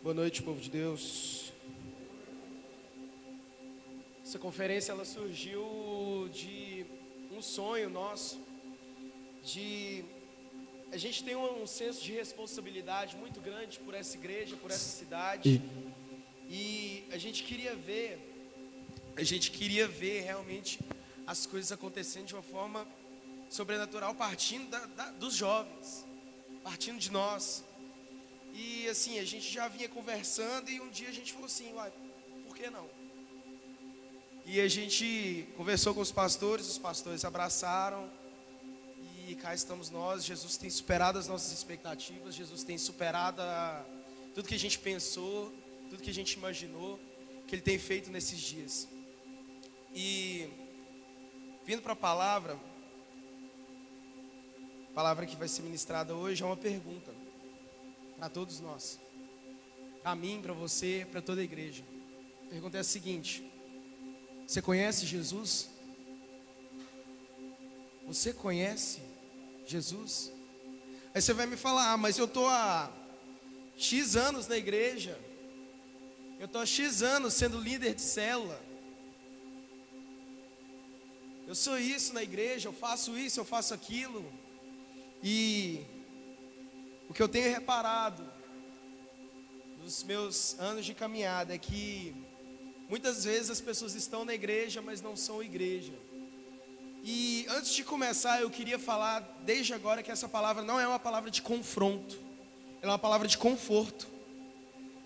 Boa noite, povo de Deus. Essa conferência ela surgiu de um sonho nosso, de a gente tem um senso de responsabilidade muito grande por essa igreja, por essa cidade, e a gente queria ver realmente as coisas acontecendo de uma forma sobrenatural, partindo dos jovens, partindo de nós. E assim, a gente já vinha conversando e um dia a gente falou assim, uai, por que não? E a gente conversou com os pastores abraçaram e cá estamos nós. Jesus tem superado as nossas expectativas, Jesus tem superado tudo que a gente pensou, tudo que a gente imaginou, que Ele tem feito nesses dias. E vindo para a palavra que vai ser ministrada hoje é uma pergunta para todos nós, para mim, para você, para toda a igreja. A pergunta é a seguinte: você conhece Jesus? Você conhece Jesus? Aí você vai me falar, mas eu estou há X anos na igreja, eu estou há X anos sendo líder de célula, eu sou isso na igreja, eu faço isso, eu faço aquilo. E o que eu tenho reparado nos meus anos de caminhada é que muitas vezes as pessoas estão na igreja, mas não são igreja. E antes de começar, eu queria falar desde agora que essa palavra não é uma palavra de confronto, ela é uma palavra de conforto.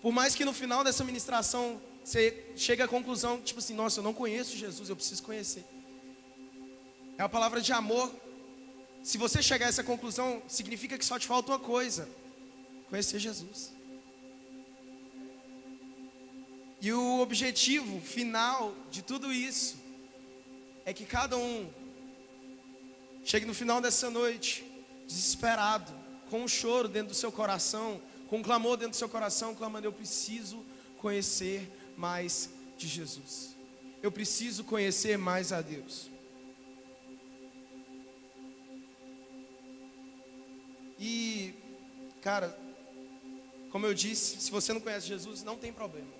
Por mais que no final dessa ministração você chegue à conclusão, tipo assim, nossa, eu não conheço Jesus, eu preciso conhecer. É uma palavra de amor. Se você chegar a essa conclusão, significa que só te falta uma coisa: conhecer Jesus. E o objetivo final de tudo isso é que cada um chegue no final dessa noite desesperado, com um choro dentro do seu coração, com um clamor dentro do seu coração, clamando: eu preciso conhecer mais de Jesus, eu preciso conhecer mais a Deus. E, cara, como eu disse, se você não conhece Jesus, não tem problema.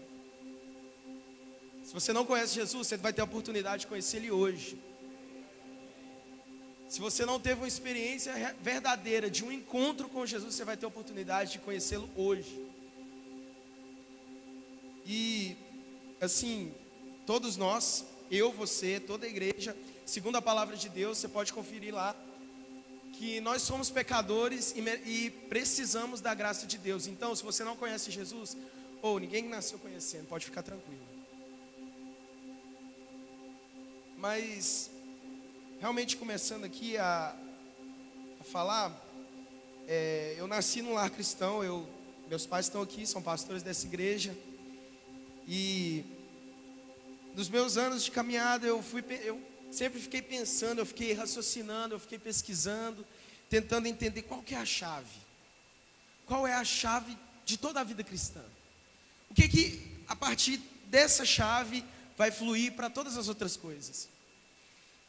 Se você não conhece Jesus, você vai ter a oportunidade de conhecer Ele hoje. Se você não teve uma experiência verdadeira de um encontro com Jesus, você vai ter a oportunidade de conhecê-lo hoje. E, assim, todos nós, eu, você, toda a igreja, segundo a palavra de Deus, você pode conferir lá, que nós somos pecadores e precisamos da graça de Deus. Então, se você não conhece Jesus, ou ninguém nasceu conhecendo, pode ficar tranquilo. Mas, realmente começando aqui a falar, eu nasci num lar cristão, meus pais estão aqui, são pastores dessa igreja. E nos meus anos de caminhada eu sempre fiquei pensando, eu fiquei raciocinando, eu fiquei pesquisando, tentando entender qual que é a chave. Qual é a chave de toda a vida cristã? O que a partir dessa chave vai fluir para todas as outras coisas?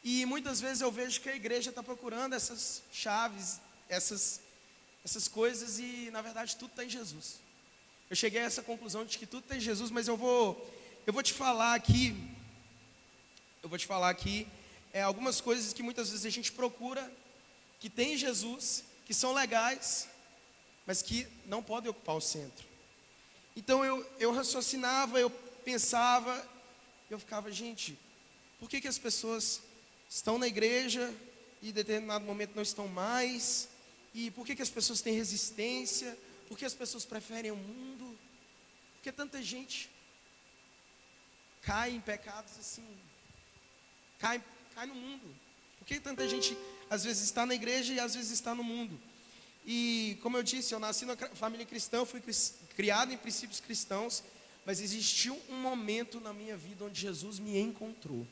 E muitas vezes eu vejo que a igreja está procurando essas chaves, essas coisas, e na verdade tudo está em Jesus. Eu cheguei a essa conclusão de que tudo está em Jesus, mas eu vou te falar aqui algumas coisas que muitas vezes a gente procura, que tem em Jesus, que são legais, mas que não podem ocupar o centro. Então eu raciocinava, eu pensava, eu ficava, gente, por que as pessoas estão na igreja e em determinado momento não estão mais? E por que as pessoas têm resistência? Por que as pessoas preferem o mundo? Por que tanta gente cai em pecados assim? Cai no mundo. Por que tanta gente às vezes está na igreja e às vezes está no mundo? E como eu disse, eu nasci na família cristã, eu fui criado em princípios cristãos, mas existiu um momento na minha vida onde Jesus me encontrou.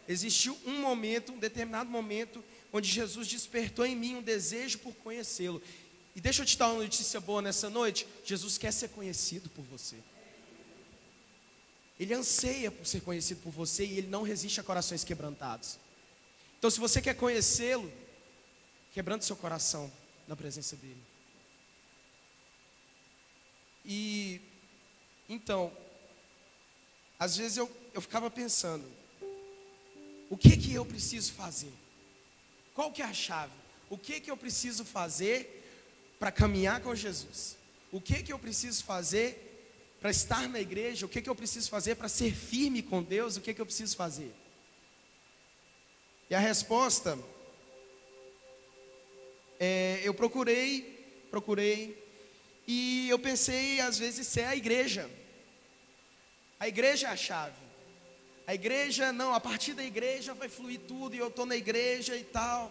Existiu um determinado momento, onde Jesus despertou em mim um desejo por conhecê-lo. E deixa eu te dar uma notícia boa nessa noite: Jesus quer ser conhecido por você. Ele anseia por ser conhecido por você e Ele não resiste a corações quebrantados. Então, se você quer conhecê-lo, quebrante seu coração na presença dEle. E então, às vezes eu ficava pensando, o que eu preciso fazer? Qual que é a chave? O que eu preciso fazer para caminhar com Jesus? O que eu preciso fazer para estar na igreja? O que eu preciso fazer para ser firme com Deus? O que eu preciso fazer? E a resposta, eu procurei, e eu pensei, às vezes, ser a igreja. A igreja é a chave. A igreja, não, a partir da igreja vai fluir tudo, e eu estou na igreja e tal.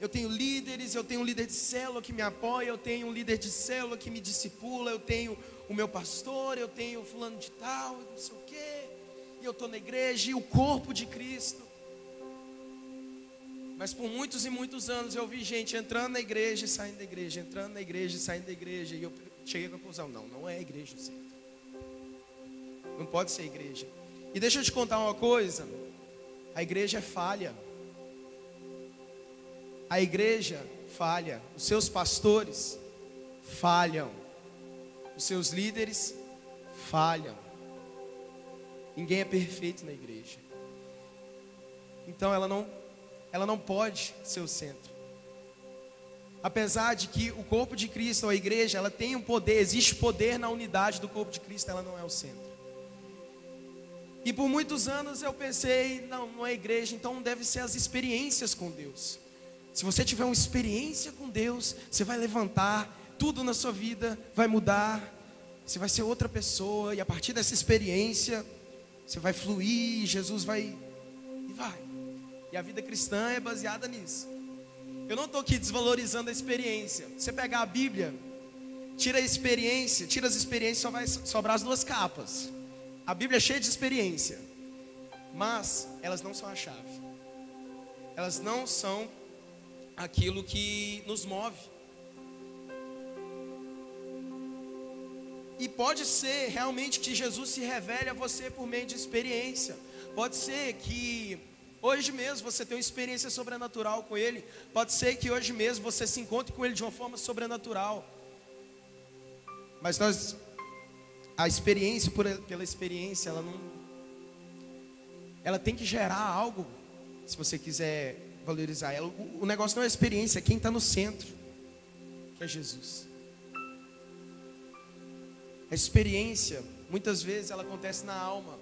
Eu tenho líderes, eu tenho um líder de célula que me apoia, eu tenho um líder de célula que me discipula, eu tenho o meu pastor, eu tenho fulano de tal, não sei o quê. E eu estou na igreja, e o corpo de Cristo. Mas por muitos e muitos anos eu vi gente entrando na igreja e saindo da igreja, entrando na igreja e saindo da igreja. E eu cheguei à conclusão, não é a igreja o centro. Não pode ser a igreja. E deixa eu te contar uma coisa, a igreja é falha. A igreja falha, os seus pastores falham, os seus líderes falham. Ninguém é perfeito na igreja. Então ela não pode ser o centro. Apesar de que o corpo de Cristo, a igreja, ela tem um poder, existe poder na unidade do corpo de Cristo, ela não é o centro. E por muitos anos eu pensei, não é a igreja, então deve ser as experiências com Deus. Se você tiver uma experiência com Deus, você vai levantar, tudo na sua vida vai mudar, você vai ser outra pessoa, e a partir dessa experiência, você vai fluir, Jesus vai, e vai. E a vida cristã é baseada nisso. Eu não estou aqui desvalorizando a experiência. Você pegar a Bíblia, tira as experiências, só vai sobrar as duas capas. A Bíblia é cheia de experiência, mas elas não são a chave. Elas não são aquilo que nos move. E pode ser realmente que Jesus se revele a você por meio de experiência. Pode ser que hoje mesmo você tenha uma experiência sobrenatural com Ele. Pode ser que hoje mesmo você se encontre com Ele de uma forma sobrenatural. Mas a experiência, pela experiência, ela tem que gerar algo, se você quiser valorizar ela. O negócio não é a experiência, é quem está no centro, que é Jesus. A experiência, muitas vezes, ela acontece na alma.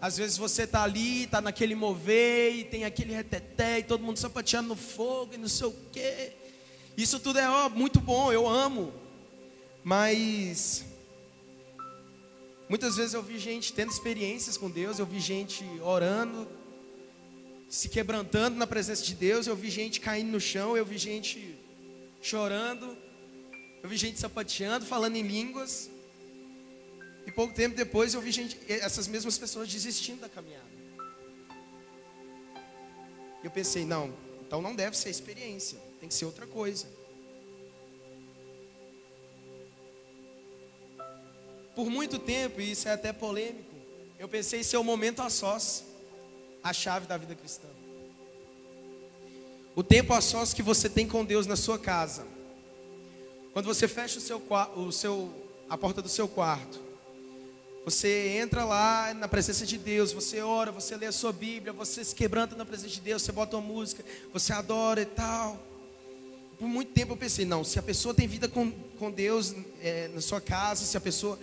Às vezes você está ali, está naquele mover, e tem aquele reteté, e todo mundo sapateando no fogo, e não sei o quê. Isso tudo é muito bom, eu amo. Mas muitas vezes eu vi gente tendo experiências com Deus, eu vi gente orando, se quebrantando na presença de Deus, eu vi gente caindo no chão, eu vi gente chorando, eu vi gente sapateando, falando em línguas. E pouco tempo depois eu vi essas mesmas pessoas desistindo da caminhada. E eu pensei, então não deve ser experiência, tem que ser outra coisa. Por muito tempo, e isso é até polêmico, eu pensei ser o momento a sós, a chave da vida cristã. O tempo a sós que você tem com Deus na sua casa. Quando você fecha a porta do seu quarto, você entra lá na presença de Deus, você ora, você lê a sua Bíblia, você se quebranta na presença de Deus, você bota uma música, você adora e tal. Por muito tempo eu pensei, se a pessoa tem vida com Deus na sua casa, se a pessoa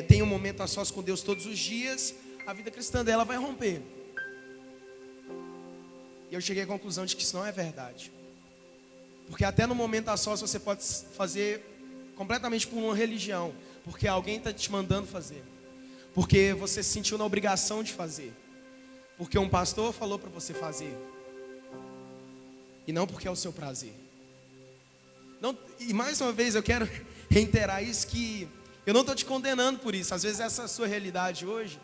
tem um momento a sós com Deus todos os dias, a vida cristã dela vai romper. E eu cheguei à conclusão de que isso não é verdade. Porque até no momento a sós você pode fazer completamente por uma religião, porque alguém está te mandando fazer, porque você se sentiu na obrigação de fazer, porque um pastor falou para você fazer, e não porque é o seu prazer. E mais uma vez eu quero reiterar isso, que eu não estou te condenando por isso. Às vezes essa é a sua realidade hoje.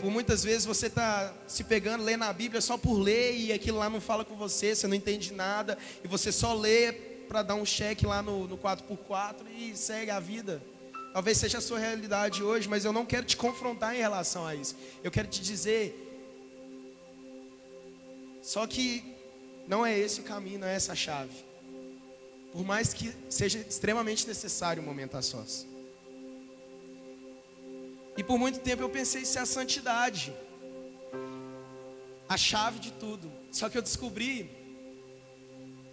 Por muitas vezes você está se pegando, lendo a Bíblia só por ler, e aquilo lá não fala com você, você não entende nada, e você só lê para dar um cheque lá no 4x4 e segue a vida. Talvez seja a sua realidade hoje, mas eu não quero te confrontar em relação a isso. Eu quero te dizer, só que não é esse o caminho, não é essa a chave. Por mais que seja extremamente necessário um momento a sós. E por muito tempo eu pensei ser a santidade, a chave de tudo. Só que eu descobri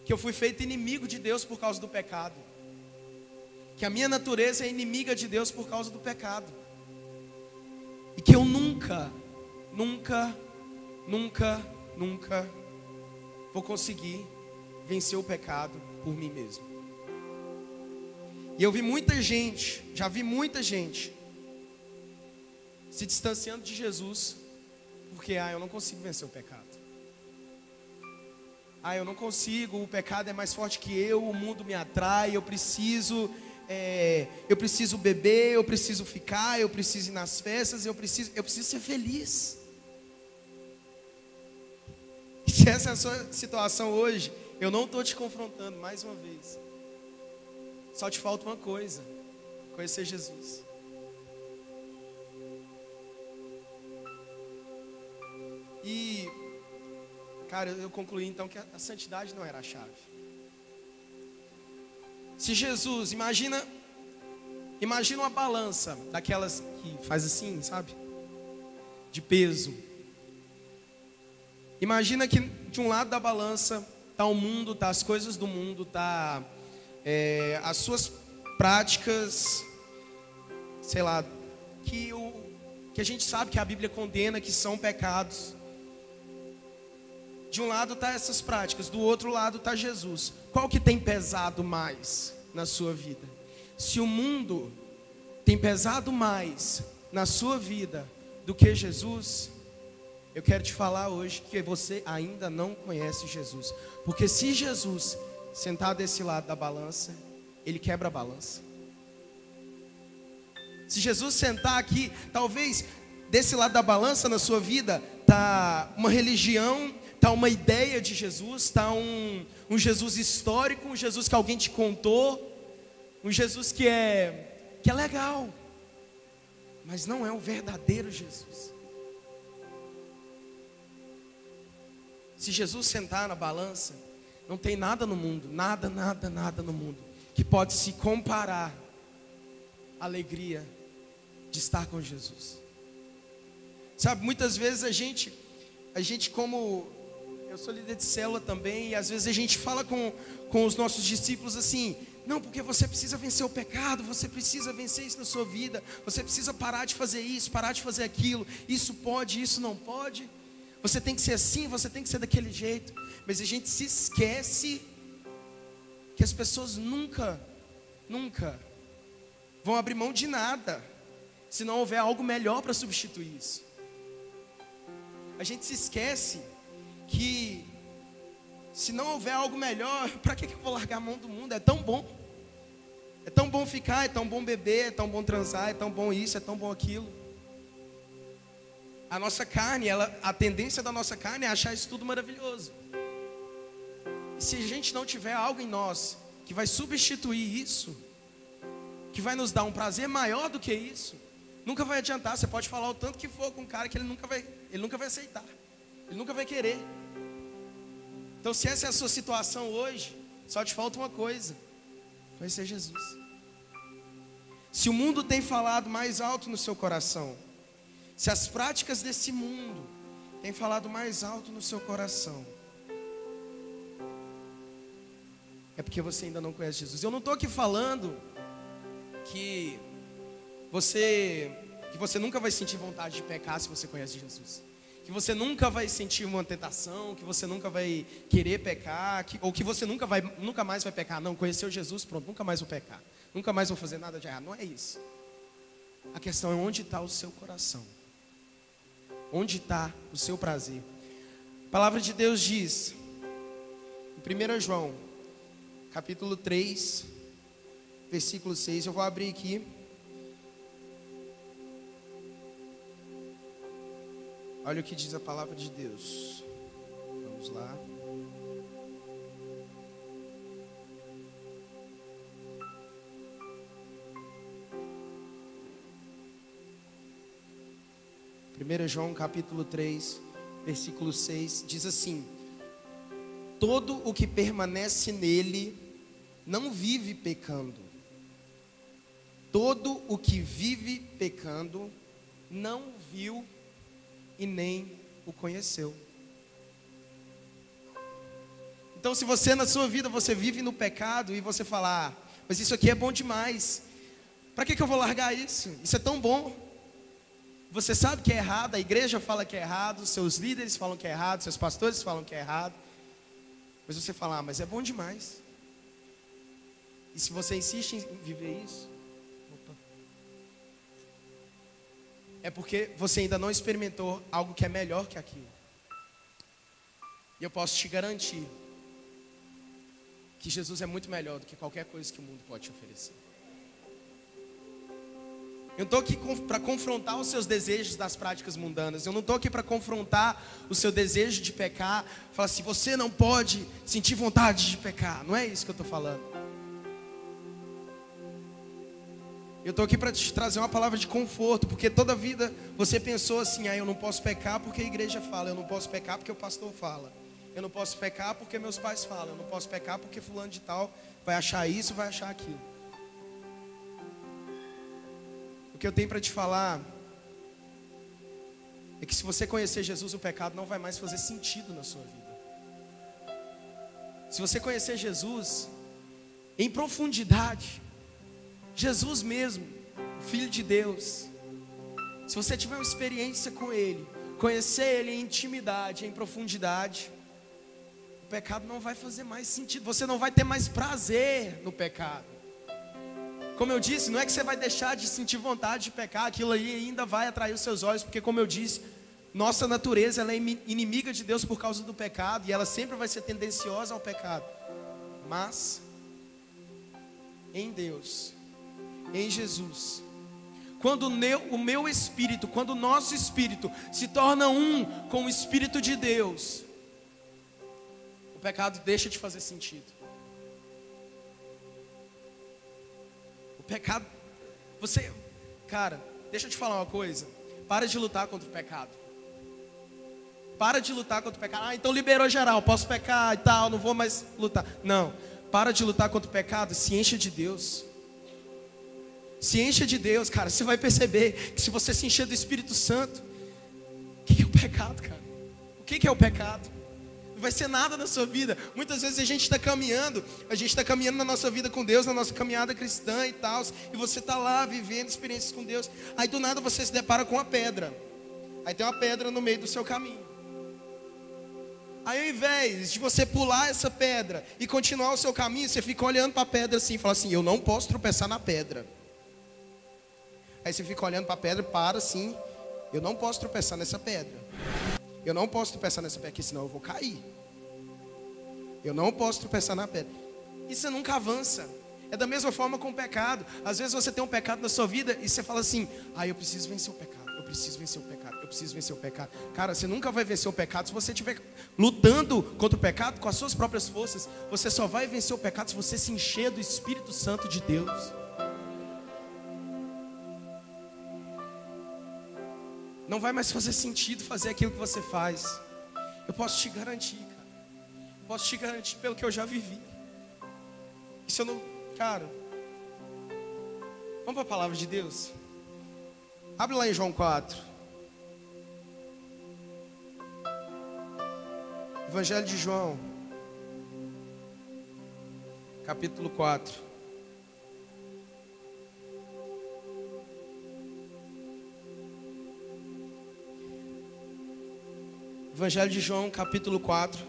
que eu fui feito inimigo de Deus por causa do pecado. Que a minha natureza é inimiga de Deus por causa do pecado. E que eu nunca vou conseguir vencer o pecado por mim mesmo. E eu vi muita gente, já vi muita gente se distanciando de Jesus, porque eu não consigo vencer o pecado. Eu não consigo, o pecado é mais forte que eu, o mundo me atrai, eu preciso beber, eu preciso ficar, eu preciso ir nas festas, eu preciso ser feliz. E se essa é a sua situação hoje, eu não estou te confrontando mais uma vez. Só te falta uma coisa: conhecer Jesus. E, cara, eu concluí então que a santidade não era a chave. Se Jesus, imagina uma balança daquelas que faz assim, sabe? De peso. Imagina que de um lado da balança está o mundo, está as coisas do mundo, está as suas práticas, sei lá, que a gente sabe que a Bíblia condena, que são pecados. De um lado está essas práticas, do outro lado está Jesus. Qual que tem pesado mais na sua vida? Se o mundo tem pesado mais na sua vida do que Jesus, eu quero te falar hoje que você ainda não conhece Jesus. Porque se Jesus sentar desse lado da balança, ele quebra a balança. Se Jesus sentar aqui, talvez desse lado da balança na sua vida está uma religião, está uma ideia de Jesus, está um Jesus histórico, um Jesus que alguém te contou, um Jesus que é legal, mas não é o verdadeiro Jesus. Se Jesus sentar na balança, não tem nada no mundo, nada no mundo que pode se comparar à alegria de estar com Jesus. Sabe, muitas vezes a gente como eu sou líder de célula também, e às vezes a gente fala com os nossos discípulos assim: não, porque você precisa vencer o pecado, você precisa vencer isso na sua vida, você precisa parar de fazer isso, parar de fazer aquilo, isso pode, isso não pode, você tem que ser assim, você tem que ser daquele jeito. Mas a gente se esquece que as pessoas nunca vão abrir mão de nada, se não houver algo melhor para substituir isso. A gente se esquece que se não houver algo melhor, para que eu vou largar a mão do mundo? É tão bom ficar, é tão bom beber, é tão bom transar, é tão bom isso, é tão bom aquilo. A nossa carne, a tendência da nossa carne é achar isso tudo maravilhoso. E se a gente não tiver algo em nós que vai substituir isso, que vai nos dar um prazer maior do que isso, nunca vai adiantar. Você pode falar o tanto que for com um cara que ele nunca vai aceitar, ele nunca vai querer. Então, se essa é a sua situação hoje, só te falta uma coisa: conhecer Jesus. Se o mundo tem falado mais alto no seu coração, se as práticas desse mundo têm falado mais alto no seu coração, é porque você ainda não conhece Jesus. Eu não estou aqui falando que você nunca vai sentir vontade de pecar se você conhece Jesus, que você nunca vai sentir uma tentação, que você nunca vai querer pecar, ou que você nunca mais vai pecar. Não, conheceu Jesus, pronto, nunca mais vou pecar, nunca mais vou fazer nada de errado. Não é isso. A questão é onde está o seu coração, onde está o seu prazer. A palavra de Deus diz em 1 João capítulo 3, versículo 6, eu vou abrir aqui. Olha o que diz a palavra de Deus. Vamos lá. Primeiro João capítulo 3, versículo 6, diz assim: todo o que permanece nele não vive pecando. Todo o que vive pecando não viu e nem o conheceu. Então, se você na sua vida, você vive no pecado e você fala, mas isso aqui é bom demais, para que eu vou largar isso? Isso é tão bom. Você sabe que é errado, a igreja fala que é errado, seus líderes falam que é errado, seus pastores falam que é errado, mas você fala, mas é bom demais. E se você insiste em viver isso, é porque você ainda não experimentou algo que é melhor que aquilo. E eu posso te garantir que Jesus é muito melhor do que qualquer coisa que o mundo pode te oferecer. Eu não estou aqui para confrontar os seus desejos das práticas mundanas. Eu não estou aqui para confrontar o seu desejo de pecar. Falar assim, você não pode sentir vontade de pecar. Não é isso que eu estou falando. Eu estou aqui para te trazer uma palavra de conforto. Porque toda a vida você pensou assim, eu não posso pecar porque a igreja fala. Eu não posso pecar porque o pastor fala. Eu não posso pecar porque meus pais falam. Eu não posso pecar porque fulano de tal vai achar isso, vai achar aquilo. O que eu tenho para te falar é que se você conhecer Jesus, o pecado não vai mais fazer sentido na sua vida. Se você conhecer Jesus em profundidade, Jesus mesmo, o Filho de Deus, se você tiver uma experiência com Ele, conhecer Ele em intimidade, em profundidade, o pecado não vai fazer mais sentido. Você não vai ter mais prazer no pecado. Como eu disse, não é que você vai deixar de sentir vontade de pecar, aquilo aí ainda vai atrair os seus olhos, porque como eu disse, nossa natureza ela é inimiga de Deus por causa do pecado, e ela sempre vai ser tendenciosa ao pecado. Mas, em Deus, em Jesus, quando o meu espírito, quando o nosso espírito se torna um com o Espírito de Deus, o pecado deixa de fazer sentido. Pecado, cara, deixa eu te falar uma coisa. Para de lutar contra o pecado. Para de lutar contra o pecado. Então liberou geral, posso pecar e tal, não vou mais lutar. Não, para de lutar contra o pecado, se encha de Deus. Se encha de Deus, cara. Você vai perceber que se você se encher do Espírito Santo, o que é o pecado, cara? O que é o pecado? Não vai ser nada na sua vida. Muitas vezes a gente está caminhando na nossa vida com Deus, na nossa caminhada cristã e tal, e você está lá vivendo experiências com Deus. Aí do nada você se depara com uma pedra. Aí tem uma pedra no meio do seu caminho. Aí ao invés de você pular essa pedra e continuar o seu caminho, você fica olhando para a pedra assim e fala assim, eu não posso tropeçar na pedra. Aí você fica olhando para a pedra, para assim, eu não posso tropeçar nessa pedra. Eu não posso tropeçar nessa pedra, porque senão eu vou cair. Eu não posso tropeçar na pedra. E você nunca avança. É da mesma forma com o pecado. Às vezes você tem um pecado na sua vida e você fala assim, eu preciso vencer o pecado, eu preciso vencer o pecado, eu preciso vencer o pecado. Cara, você nunca vai vencer o pecado se você estiver lutando contra o pecado com as suas próprias forças. Você só vai vencer o pecado se você se encher do Espírito Santo de Deus. Não vai mais fazer sentido fazer aquilo que você faz. Eu posso te garantir, cara. Posso te garantir pelo que eu já vivi. Isso eu não... Cara, vamos para a palavra de Deus? Abre lá em João 4. Evangelho de João, capítulo 4. Evangelho de João, capítulo 4,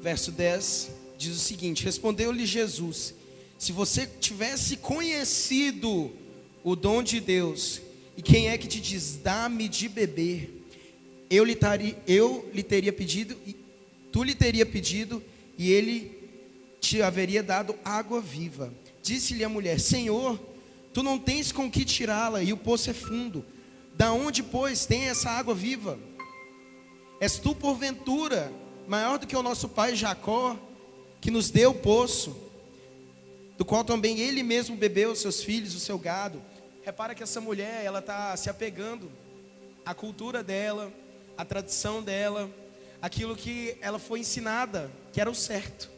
verso 10, diz o seguinte: respondeu-lhe Jesus, se você tivesse conhecido o dom de Deus, e quem é que te diz, dá-me de beber, eu lhe teria pedido, tu lhe teria pedido, e ele te haveria dado água viva. Disse-lhe a mulher, Senhor, tu não tens com que tirá-la, e o poço é fundo, da onde, pois, tem essa água viva? És tu, porventura, maior do que o nosso pai Jacó, que nos deu o poço, do qual também ele mesmo bebeu, os seus filhos, o seu gado. Repara que essa mulher, ela está se apegando à cultura dela, à tradição dela, aquilo que ela foi ensinada, que era o certo.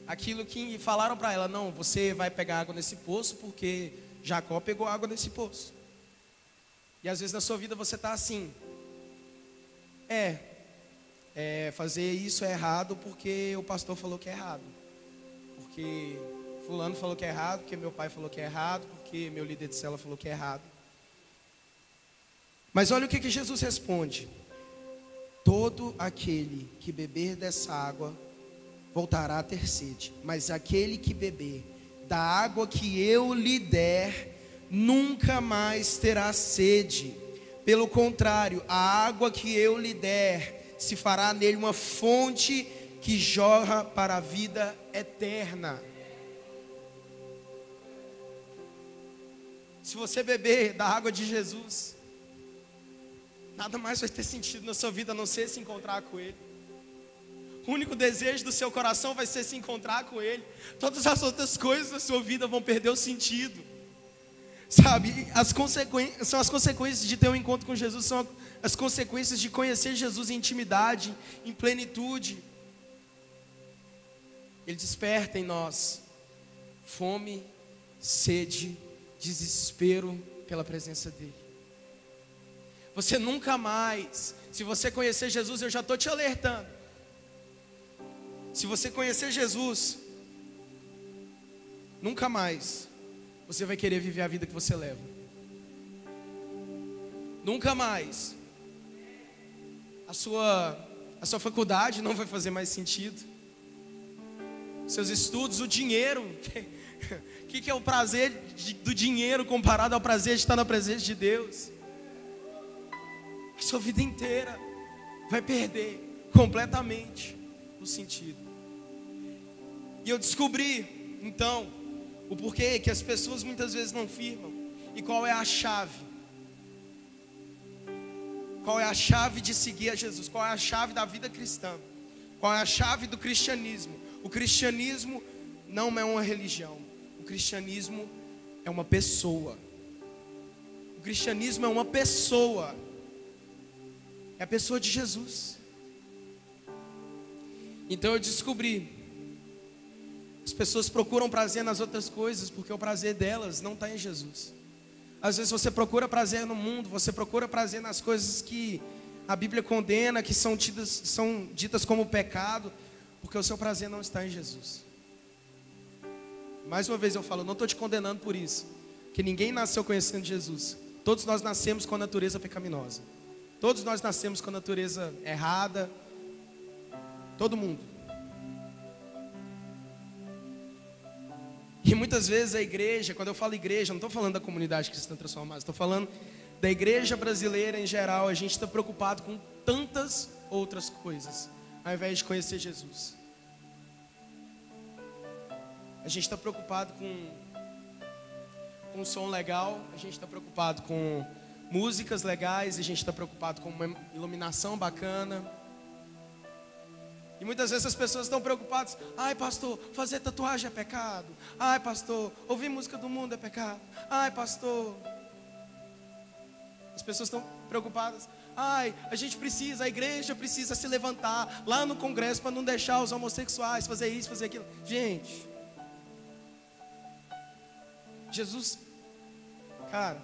Aquilo que falaram para ela, não, você vai pegar água nesse poço, porque Jacó pegou água nesse poço. E às vezes na sua vida você está assim, fazer isso é errado porque o pastor falou que é errado, porque fulano falou que é errado, porque meu pai falou que é errado, porque meu líder de célula falou que é errado. Mas olha o que Jesus responde: todo aquele que beber dessa água voltará a ter sede, mas aquele que beber da água que eu lhe der nunca mais terá sede. Pelo contrário, a água que eu lhe der se fará nele uma fonte que jorra para a vida eterna. Se você beber da água de Jesus, nada mais vai ter sentido na sua vida a não ser se encontrar com Ele. O único desejo do seu coração vai ser se encontrar com Ele. Todas as outras coisas da sua vida vão perder o sentido. Sabe, são as consequências de ter um encontro com Jesus, são as consequências de conhecer Jesus em intimidade, em plenitude. Ele desperta em nós fome, sede, desespero pela presença dEle. Você nunca mais, se você conhecer Jesus, eu já estou te alertando. Se você conhecer Jesus, nunca mais você vai querer viver a vida que você leva. Nunca mais a sua faculdade não vai fazer mais sentido. Seus estudos, o dinheiro. O que é o prazer do dinheiro comparado ao prazer de estar na presença de Deus? A sua vida inteira vai perder completamente o sentido. E eu descobri, então, o porquê que as pessoas muitas vezes não firmam. E qual é a chave? Qual é a chave de seguir a Jesus? Qual é a chave da vida cristã? Qual é a chave do cristianismo? O cristianismo não é uma religião. O cristianismo é uma pessoa. O cristianismo é uma pessoa. É a pessoa de Jesus. Então eu descobri. As pessoas procuram prazer nas outras coisas porque o prazer delas não está em Jesus. Às vezes você procura prazer no mundo, você procura prazer nas coisas que a Bíblia condena, que são ditas como pecado, porque o seu prazer não está em Jesus. Mais uma vez eu falo, não estou te condenando por isso, que ninguém nasceu conhecendo Jesus. Todos nós nascemos com a natureza pecaminosa. Todos nós nascemos com a natureza errada. Todo mundo. E muitas vezes a igreja, quando eu falo igreja, não estou falando da comunidade cristã transformada, estou falando da igreja brasileira em geral. A gente está preocupado com tantas outras coisas, ao invés de conhecer Jesus. A gente está preocupado com um som legal, a gente está preocupado com músicas legais, a gente está preocupado com uma iluminação bacana. E muitas vezes as pessoas estão preocupadas. Ai, pastor, fazer tatuagem é pecado. Ai, pastor, ouvir música do mundo é pecado. Ai, pastor. As pessoas estão preocupadas. Ai, a igreja precisa se levantar lá no congresso para não deixar os homossexuais fazer isso, fazer aquilo. Gente, Jesus, cara,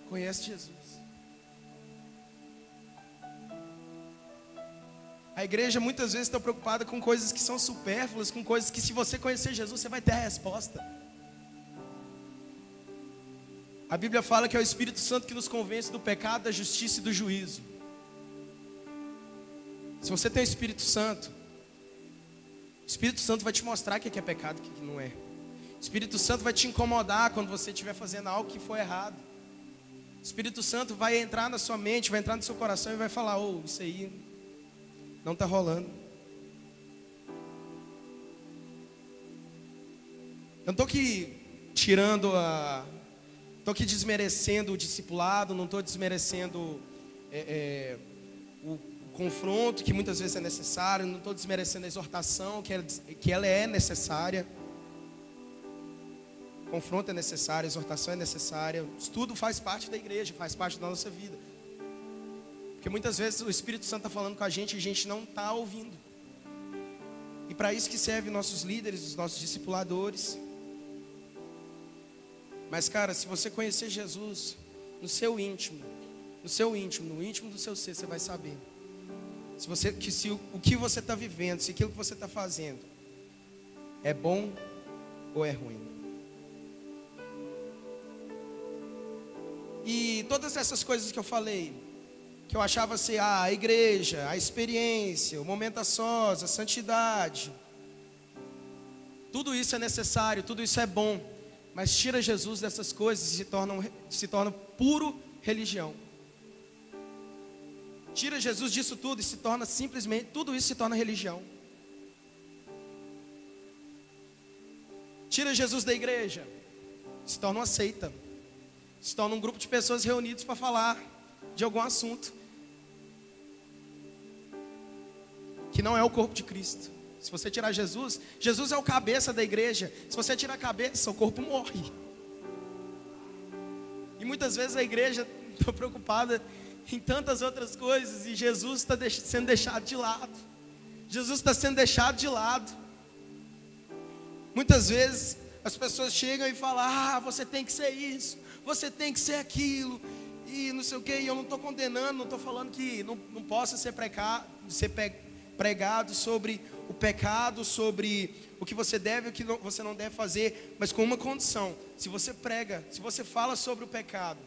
conhece Jesus. A igreja muitas vezes está preocupada com coisas que são supérfluas, com coisas que, se você conhecer Jesus, você vai ter a resposta. A Bíblia fala que é o Espírito Santo que nos convence do pecado, da justiça e do juízo. Se você tem o Espírito Santo vai te mostrar o que é pecado e o que não é. O Espírito Santo vai te incomodar quando você estiver fazendo algo que for errado. O Espírito Santo vai entrar na sua mente, vai entrar no seu coração e vai falar: oh, isso aí não está rolando. Eu não estou aqui estou aqui desmerecendo o discipulado, não estou desmerecendo o confronto que muitas vezes é necessário, não estou desmerecendo a exortação que ela é necessária. Confronto é necessário, exortação é necessária, estudo faz parte da igreja, faz parte da nossa vida. Porque muitas vezes o Espírito Santo está falando com a gente e a gente não está ouvindo. E para isso que servem nossos líderes, os nossos discipuladores. Mas, cara, se você conhecer Jesus no seu íntimo, no íntimo do seu ser, você vai saber. Se o que você está vivendo, se aquilo que você está fazendo é bom ou é ruim. E todas essas coisas que eu falei, que eu achava ser a igreja, a experiência, o momento a sós, a santidade, tudo isso é necessário, tudo isso é bom, mas tira Jesus dessas coisas e se torna puro religião. Tira Jesus disso tudo e se torna simplesmente, tudo isso se torna religião. Tira Jesus da igreja, se torna uma seita, se torna um grupo de pessoas reunidos para falar de algum assunto que não é o corpo de Cristo. Se você tirar Jesus, Jesus é o cabeça da igreja. Se você tirar a cabeça, o corpo morre. E muitas vezes a igreja está preocupada em tantas outras coisas e Jesus está sendo deixado de lado. Jesus está sendo deixado de lado. Muitas vezes as pessoas chegam e falam: ah, você tem que ser isso, você tem que ser aquilo, e não sei o que. E eu não estou condenando, não estou falando que não possa ser pregado sobre o pecado, sobre o que você deve e o que você não deve fazer, mas com uma condição: se você prega, se você fala sobre o pecado,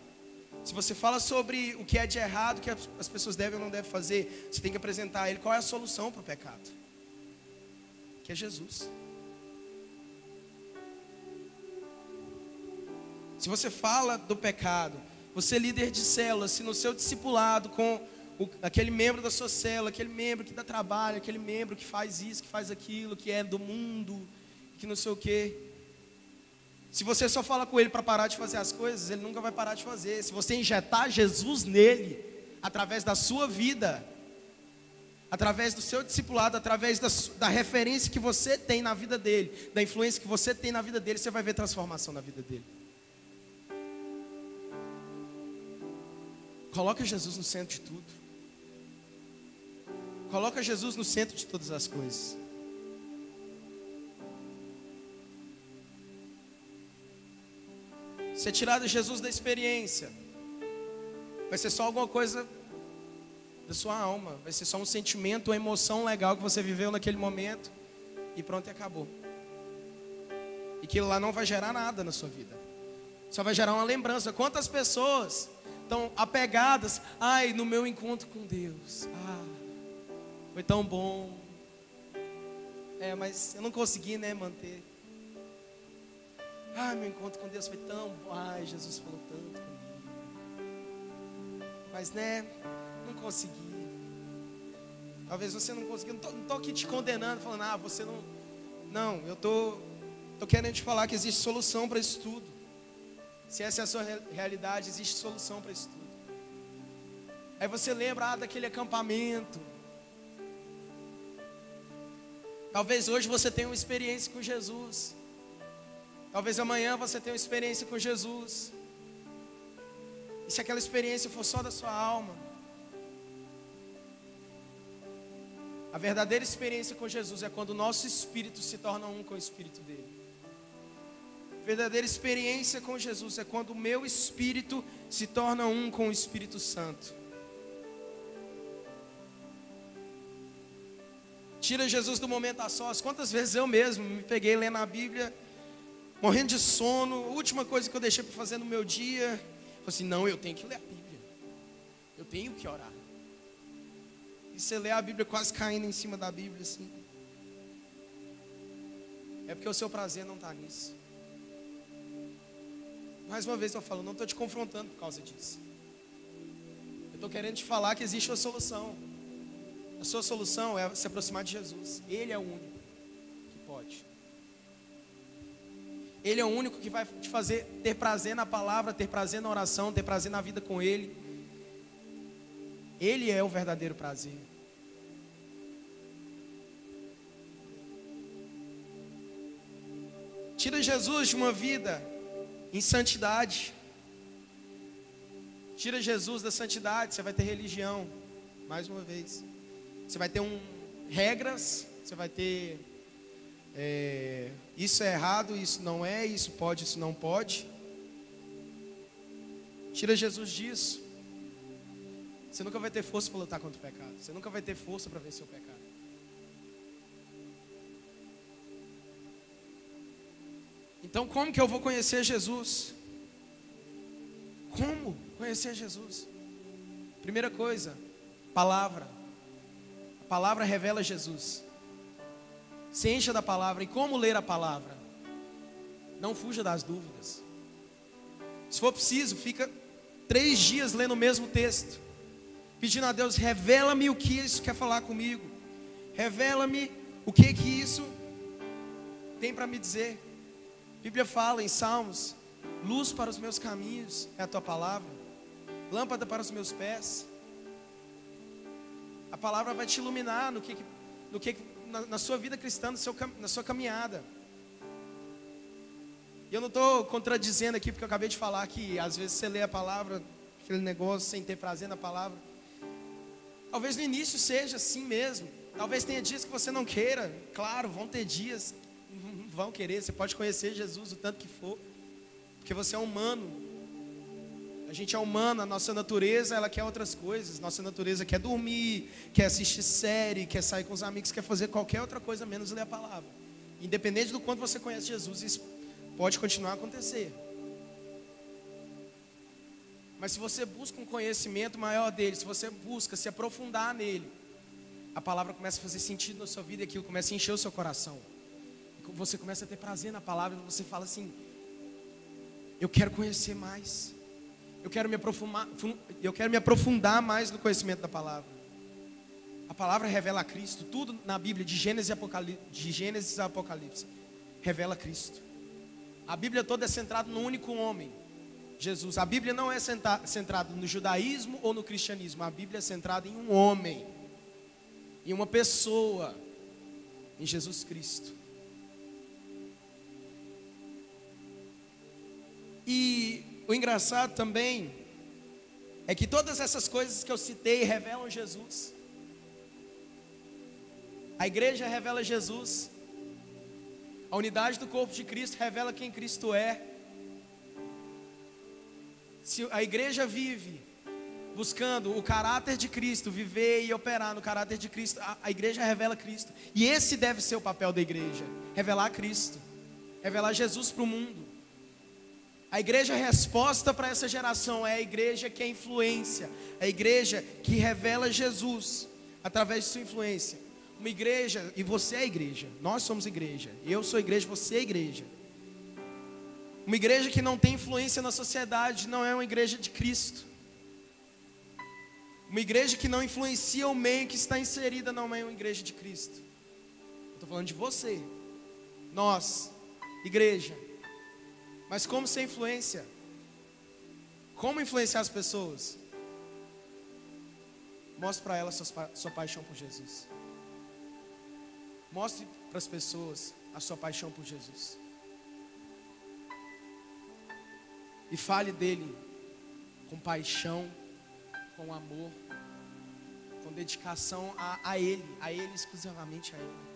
se você fala sobre o que é de errado, o que as pessoas devem ou não devem fazer, você tem que apresentar a ele qual é a solução para o pecado, que é Jesus. Se você fala do pecado, você é líder de célula, se no seu discipulado com aquele membro da sua célula, aquele membro que dá trabalho, aquele membro que faz isso, que faz aquilo, que é do mundo, que não sei o quê, se você só fala com ele para parar de fazer as coisas, ele nunca vai parar de fazer. Se você injetar Jesus nele, através da sua vida, através do seu discipulado, através da referência que você tem na vida dele, da influência que você tem na vida dele, você vai ver transformação na vida dele. Coloca Jesus no centro de tudo. Coloca Jesus no centro de todas as coisas. Ser tirado Jesus da experiência, vai ser só alguma coisa da sua alma. Vai ser só um sentimento, uma emoção legal que você viveu naquele momento e pronto, e acabou. E aquilo lá não vai gerar nada na sua vida. Só vai gerar uma lembrança. Quantas pessoas estão apegadas: ai, no meu encontro com Deus, foi tão bom, mas eu não consegui, manter. Meu encontro com Deus foi tão bom, Jesus falou tanto comigo, mas não consegui. Talvez você não conseguiu. Não estou aqui te condenando, falando: você não, eu estou querendo te falar que existe solução para isso tudo. Se essa é a sua realidade, existe solução para isso tudo. Aí você lembra daquele acampamento. Talvez hoje você tenha uma experiência com Jesus. Talvez amanhã você tenha uma experiência com Jesus. E se aquela experiência for só da sua alma, a verdadeira experiência com Jesus é quando o nosso espírito se torna um com o espírito dele. A verdadeira experiência com Jesus é quando o meu espírito se torna um com o Espírito Santo. Tira Jesus do momento a sós. Quantas vezes eu mesmo me peguei lendo a Bíblia, morrendo de sono, a última coisa que eu deixei para fazer no meu dia, falei assim: não, eu tenho que ler a Bíblia, eu tenho que orar. E você lê a Bíblia quase caindo em cima da Bíblia assim. É porque o seu prazer não está nisso. Mais uma vez eu falo, não estou te confrontando por causa disso. Eu estou querendo te falar que existe uma solução. A sua solução é se aproximar de Jesus. Ele é o único que pode. Ele é o único que vai te fazer ter prazer na palavra, ter prazer na oração, ter prazer na vida com Ele. Ele é o verdadeiro prazer. Tira Jesus de uma vida em santidade. Tira Jesus da santidade, você vai ter religião. Mais uma vez. Você vai ter regras, você vai ter isso é errado, isso não é, isso pode, isso não pode. Tira Jesus disso. Você nunca vai ter força para lutar contra o pecado. Você nunca vai ter força para vencer o pecado. Então, como que eu vou conhecer Jesus? Como conhecer Jesus? Primeira coisa, palavra. A palavra revela Jesus. Se encha da palavra. E como ler a palavra? Não fuja das dúvidas. Se for preciso, fica 3 dias lendo o mesmo texto, pedindo a Deus, revela-me o que isso quer falar comigo. Revela-me o que isso tem para me dizer. A Bíblia fala em Salmos, luz para os meus caminhos é a tua palavra, lâmpada para os meus pés. A palavra vai te iluminar na sua vida cristã, na sua caminhada. E eu não estou contradizendo aqui, porque eu acabei de falar que às vezes você lê a palavra, aquele negócio sem ter prazer na palavra. Talvez no início seja assim mesmo. Talvez tenha dias que você não queira. Claro, vão ter dias que não vão querer. Você pode conhecer Jesus o tanto que for, porque você é humano. A gente é humano, a nossa natureza ela quer outras coisas. Nossa natureza quer dormir, quer assistir série, quer sair com os amigos, quer fazer qualquer outra coisa menos ler a palavra. Independente do quanto você conhece Jesus, isso pode continuar a acontecer. Mas se você busca um conhecimento maior dele, se você busca se aprofundar nele, a palavra começa a fazer sentido na sua vida e aquilo começa a encher o seu coração. Você começa a ter prazer na palavra e você fala assim, eu quero conhecer mais. Eu quero me aprofundar mais no conhecimento da palavra. A palavra revela a Cristo. Tudo na Bíblia, de Gênesis a Apocalipse, revela Cristo. A Bíblia toda é centrada num único homem, Jesus. A Bíblia não é centrada no judaísmo ou no cristianismo. A Bíblia é centrada em um homem, em uma pessoa, em Jesus Cristo. E o engraçado também é que todas essas coisas que eu citei revelam Jesus. A igreja revela Jesus. A unidade do corpo de Cristo revela quem Cristo é. Se a igreja vive buscando o caráter de Cristo, viver e operar no caráter de Cristo, a igreja revela Cristo. E esse deve ser o papel da igreja: revelar Cristo, revelar Jesus para o mundo. A igreja resposta para essa geração é a igreja que é influência, a igreja que revela Jesus através de sua influência. Uma igreja, e você é igreja, nós somos igreja, eu sou igreja, você é igreja. Uma igreja que não tem influência na sociedade não é uma igreja de Cristo. Uma igreja que não influencia o meio que está inserida não é uma igreja de Cristo. Eu estou falando de você, nós, igreja. Mas como ser influência? Como influenciar as pessoas? Mostre para elas sua paixão por Jesus. Mostre para as pessoas a sua paixão por Jesus. E fale dele com paixão, com amor, com dedicação a ele exclusivamente a ele.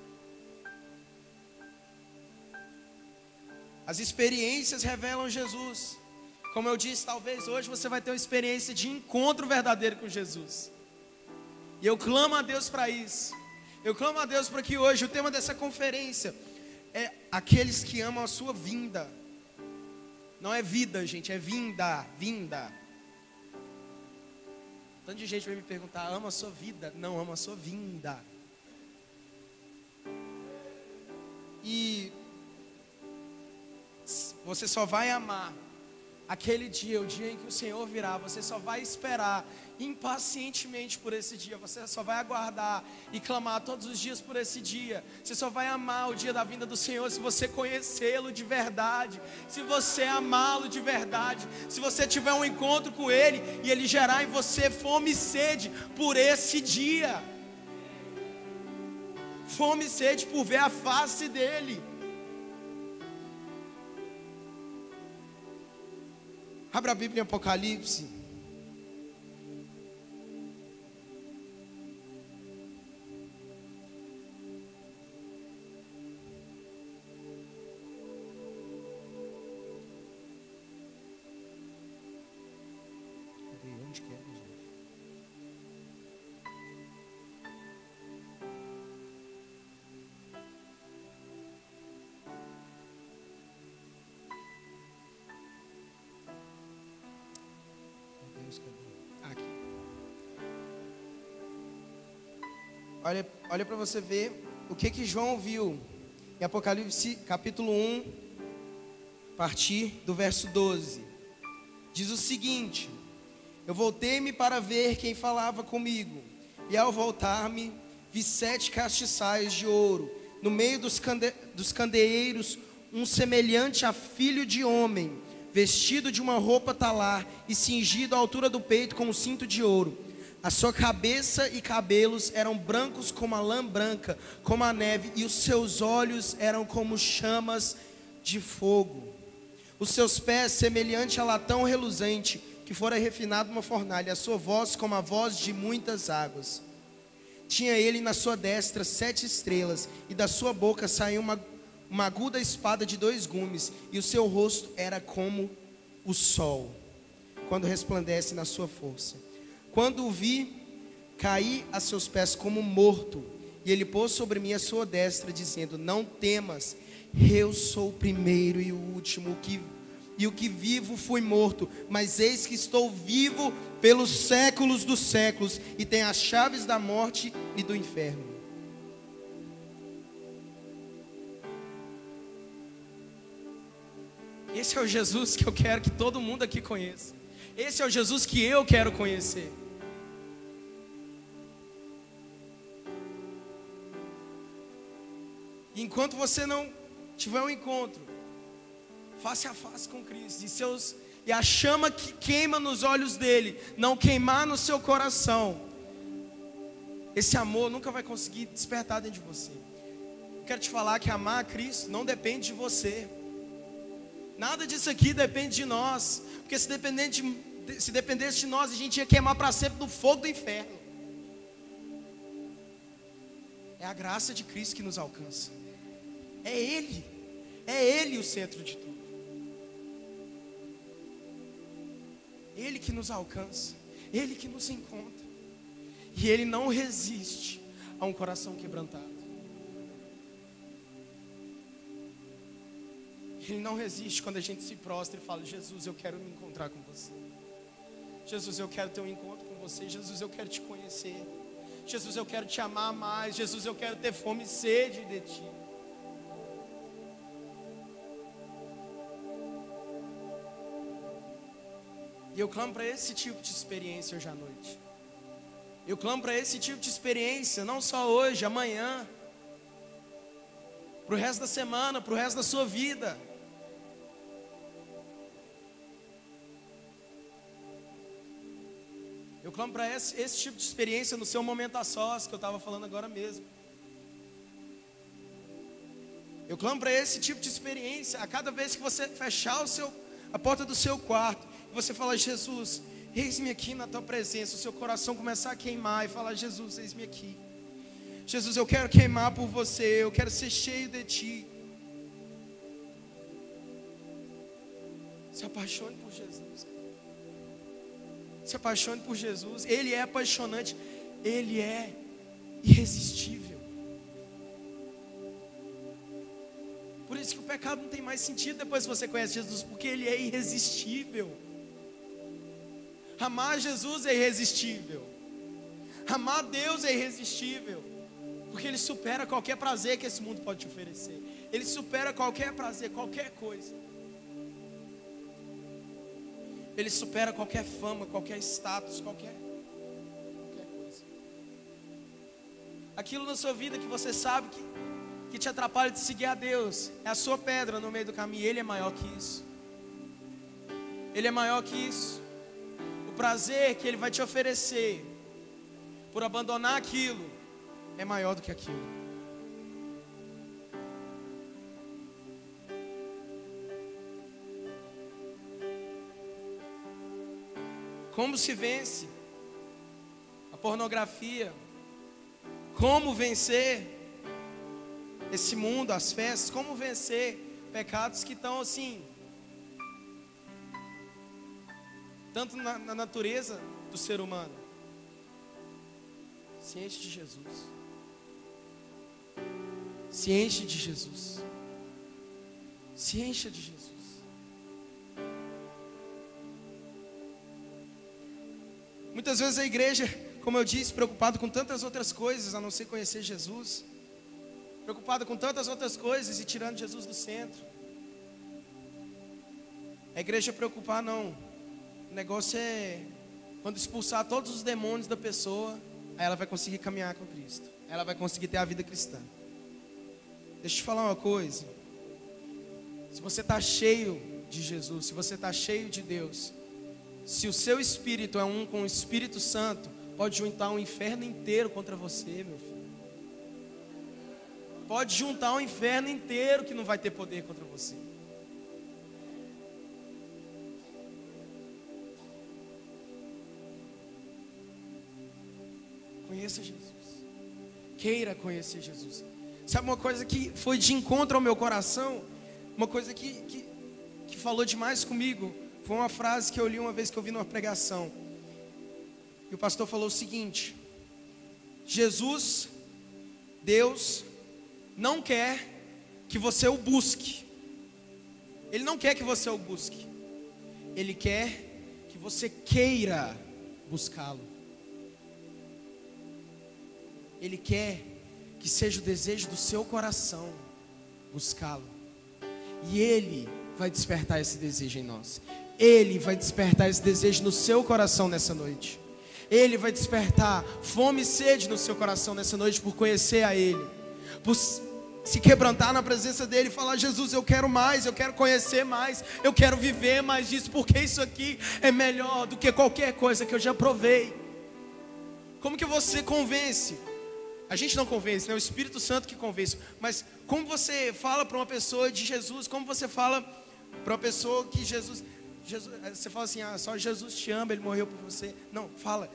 As experiências revelam Jesus. Como eu disse, talvez hoje você vai ter uma experiência de encontro verdadeiro com Jesus. E eu clamo a Deus para isso. Eu clamo a Deus para que hoje o tema dessa conferência é aqueles que amam a sua vinda. Não é vida, gente, é vinda, vinda. Tanto de gente vai me perguntar, ama a sua vida? Não, ama a sua vinda. E você só vai amar aquele dia, o dia em que o Senhor virá. Você só vai esperar impacientemente por esse dia. Você só vai aguardar e clamar todos os dias por esse dia. Você só vai amar o dia da vinda do Senhor se você conhecê-lo de verdade, se você amá-lo de verdade, se você tiver um encontro com Ele e Ele gerar em você fome e sede por esse dia, fome e sede por ver a face dEle. Abra a Bíblia em Apocalipse. Olha para você ver o que João viu em Apocalipse capítulo 1, a partir do verso 12. Diz o seguinte: eu voltei-me para ver quem falava comigo, e ao voltar-me, vi 7 castiçais de ouro, no meio dos candeeiros, um semelhante a filho de homem, vestido de uma roupa talar e cingido à altura do peito com um cinto de ouro. A sua cabeça e cabelos eram brancos como a lã branca, como a neve, e os seus olhos eram como chamas de fogo. Os seus pés semelhante a latão reluzente, que fora refinado numa fornalha, a sua voz como a voz de muitas águas. Tinha ele na sua destra 7 estrelas, e da sua boca saiu uma aguda espada de 2 gumes, e o seu rosto era como o sol, quando resplandece na sua força. Quando o vi, caí a seus pés como morto, e ele pôs sobre mim a sua destra, dizendo: não temas, eu sou o primeiro e o último, o que vivo fui morto, mas eis que estou vivo pelos séculos dos séculos, e tenho as chaves da morte e do inferno. Esse é o Jesus que eu quero que todo mundo aqui conheça. Esse é o Jesus que eu quero conhecer. E enquanto você não tiver um encontro face a face com Cristo, e a chama que queima nos olhos dele não queimar no seu coração, esse amor nunca vai conseguir despertar dentro de você. Eu quero te falar que amar a Cristo não depende de você. Nada disso aqui depende de nós, porque se dependesse de nós, a gente ia queimar para sempre no fogo do inferno. É a graça de Cristo que nos alcança. É Ele o centro de tudo. Ele que nos alcança, Ele que nos encontra, e Ele não resiste a um coração quebrantado. Ele não resiste quando a gente se prostra e fala: Jesus, eu quero me encontrar com você. Jesus, eu quero ter um encontro com você. Jesus, eu quero te conhecer. Jesus, eu quero te amar mais. Jesus, eu quero ter fome e sede de ti. E eu clamo para esse tipo de experiência hoje à noite. Eu clamo para esse tipo de experiência, não só hoje, amanhã, para o resto da semana, para o resto da sua vida. Eu clamo para esse tipo de experiência no seu momento a sós, que eu estava falando agora mesmo. Eu clamo para esse tipo de experiência a cada vez que você fechar a porta do seu quarto, e você falar: Jesus, eis-me aqui na tua presença, o seu coração começar a queimar e falar: Jesus, eis-me aqui. Jesus, eu quero queimar por você, eu quero ser cheio de ti. Se apaixone por Jesus. Se apaixone por Jesus. Ele é apaixonante, Ele é irresistível. Por isso que o pecado não tem mais sentido depois que você conhece Jesus, porque Ele é irresistível. Amar Jesus é irresistível. Amar Deus é irresistível, porque Ele supera qualquer prazer que esse mundo pode te oferecer. Ele supera qualquer prazer, qualquer coisa. Ele supera qualquer fama, qualquer status, qualquer coisa. Aquilo na sua vida que você sabe que te atrapalha de seguir a Deus, é a sua pedra no meio do caminho. Ele é maior que isso. Ele é maior que isso. O prazer que Ele vai te oferecer por abandonar aquilo é maior do que aquilo. Como se vence a pornografia? Como vencer esse mundo, as festas? Como vencer pecados que estão assim, tanto na natureza do ser humano? Se enche de Jesus. Se enche de Jesus. Se encha de Jesus. Muitas vezes a igreja como eu disse, preocupado com tantas outras coisas a não ser conhecer Jesus. Preocupado com tantas outras coisas e tirando Jesus do centro. A igreja preocupar não. O negócio é quando expulsar todos os demônios da pessoa, aí ela vai conseguir caminhar com Cristo. Aí ela vai conseguir ter a vida cristã. Deixa eu te falar uma coisa. Se você está cheio de Jesus, se você está cheio de Deus, se o seu espírito é um com o Espírito Santo, pode juntar um inferno inteiro contra você, meu filho. Pode juntar um inferno inteiro que não vai ter poder contra você. Conheça Jesus. Queira conhecer Jesus. Sabe uma coisa que foi de encontro ao meu coração? Uma coisa que falou demais comigo. Foi uma frase que eu li uma vez que eu vi numa pregação. E o pastor falou o seguinte: Jesus, Deus, não quer que você o busque. Ele não quer que você o busque. Ele quer que você queira buscá-lo. Ele quer que seja o desejo do seu coração buscá-lo. E Ele vai despertar esse desejo em nós. Ele vai despertar esse desejo no seu coração nessa noite. Ele vai despertar fome e sede no seu coração nessa noite por conhecer a Ele, por se quebrantar na presença dEle e falar: Jesus, eu quero mais, eu quero conhecer mais, eu quero viver mais disso, porque isso aqui é melhor do que qualquer coisa que eu já provei. Como que você convence? A gente não convence, né? É o Espírito Santo que convence. Mas como você fala para uma pessoa de Jesus? Como você fala para uma pessoa que Jesus, você fala assim: ah, só Jesus te ama, Ele morreu por você. Não, fala: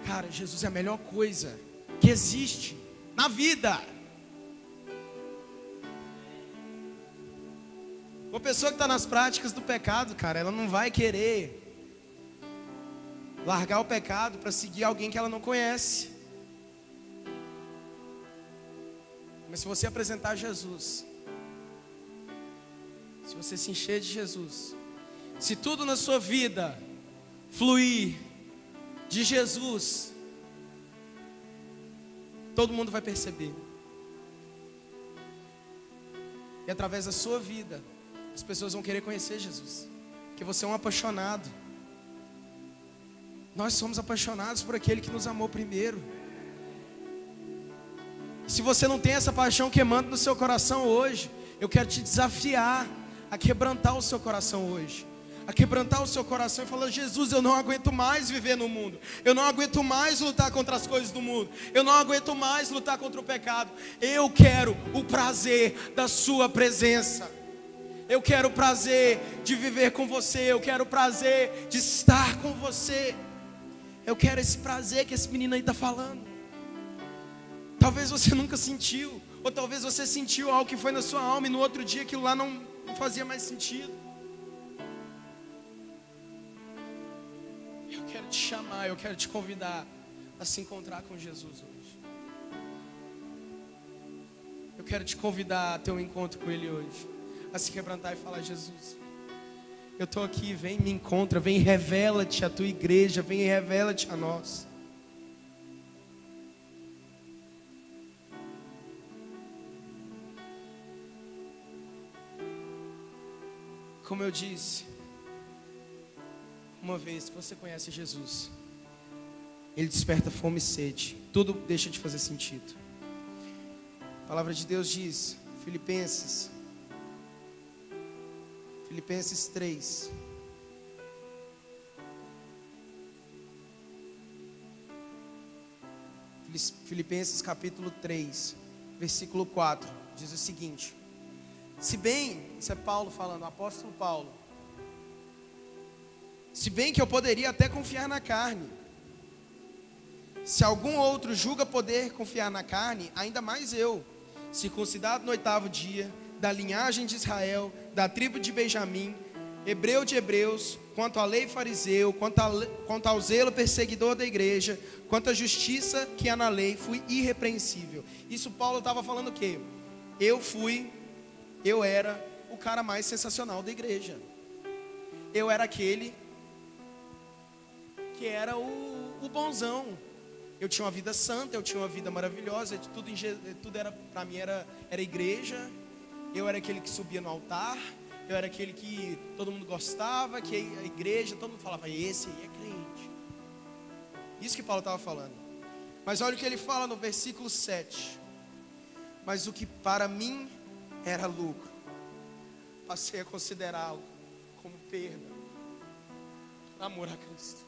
cara, Jesus é a melhor coisa que existe na vida. Uma pessoa que está nas práticas do pecado, cara, ela não vai querer largar o pecado para seguir alguém que ela não conhece. Mas se você apresentar Jesus, se você se encher de Jesus, se tudo na sua vida fluir de Jesus, todo mundo vai perceber. E através da sua vida, as pessoas vão querer conhecer Jesus, porque você é um apaixonado. Nós somos apaixonados por aquele que nos amou primeiro. Se você não tem essa paixão queimando no seu coração hoje, eu quero te desafiar a quebrantar o seu coração hoje. A quebrantar o seu coração e falar: Jesus, eu não aguento mais viver no mundo. Eu não aguento mais lutar contra as coisas do mundo. Eu não aguento mais lutar contra o pecado. Eu quero o prazer da sua presença. Eu quero o prazer de viver com você. Eu quero o prazer de estar com você. Eu quero esse prazer que esse menino aí está falando. Talvez você nunca sentiu, ou talvez você sentiu algo que foi na sua alma e no outro dia aquilo lá não fazia mais sentido. Eu quero te chamar, eu quero te convidar a se encontrar com Jesus hoje. Eu quero te convidar a ter um encontro com Ele hoje, a se quebrantar e falar: Jesus, eu estou aqui, vem me encontra, vem revela-te a tua igreja, vem revela-te a nós. Como eu disse, uma vez que você conhece Jesus, Ele desperta fome e sede, tudo deixa de fazer sentido. A palavra de Deus diz, Filipenses 3. Filipenses capítulo 3, versículo 4, diz o seguinte: se bem, isso é Paulo falando, o apóstolo Paulo, se bem que eu poderia até confiar na carne, se algum outro julga poder confiar na carne, ainda mais eu, circuncidado no 8º dia, da linhagem de Israel, da tribo de Benjamim, hebreu de hebreus, quanto à lei fariseu, quanto ao zelo perseguidor da igreja, quanto à justiça que há na lei, fui irrepreensível. Isso Paulo estava falando o quê? Eu era o cara mais sensacional da igreja. Eu era aquele que era o bonzão. Eu tinha uma vida santa, eu tinha uma vida maravilhosa, tudo era, para mim era igreja. Eu era aquele que subia no altar, eu era aquele que todo mundo gostava, que a igreja, todo mundo falava, esse aí é crente. Isso que Paulo estava falando. Mas olha o que ele fala no versículo 7. Mas o que para mim era lucro, passei a considerá-lo como perda, amor a Cristo.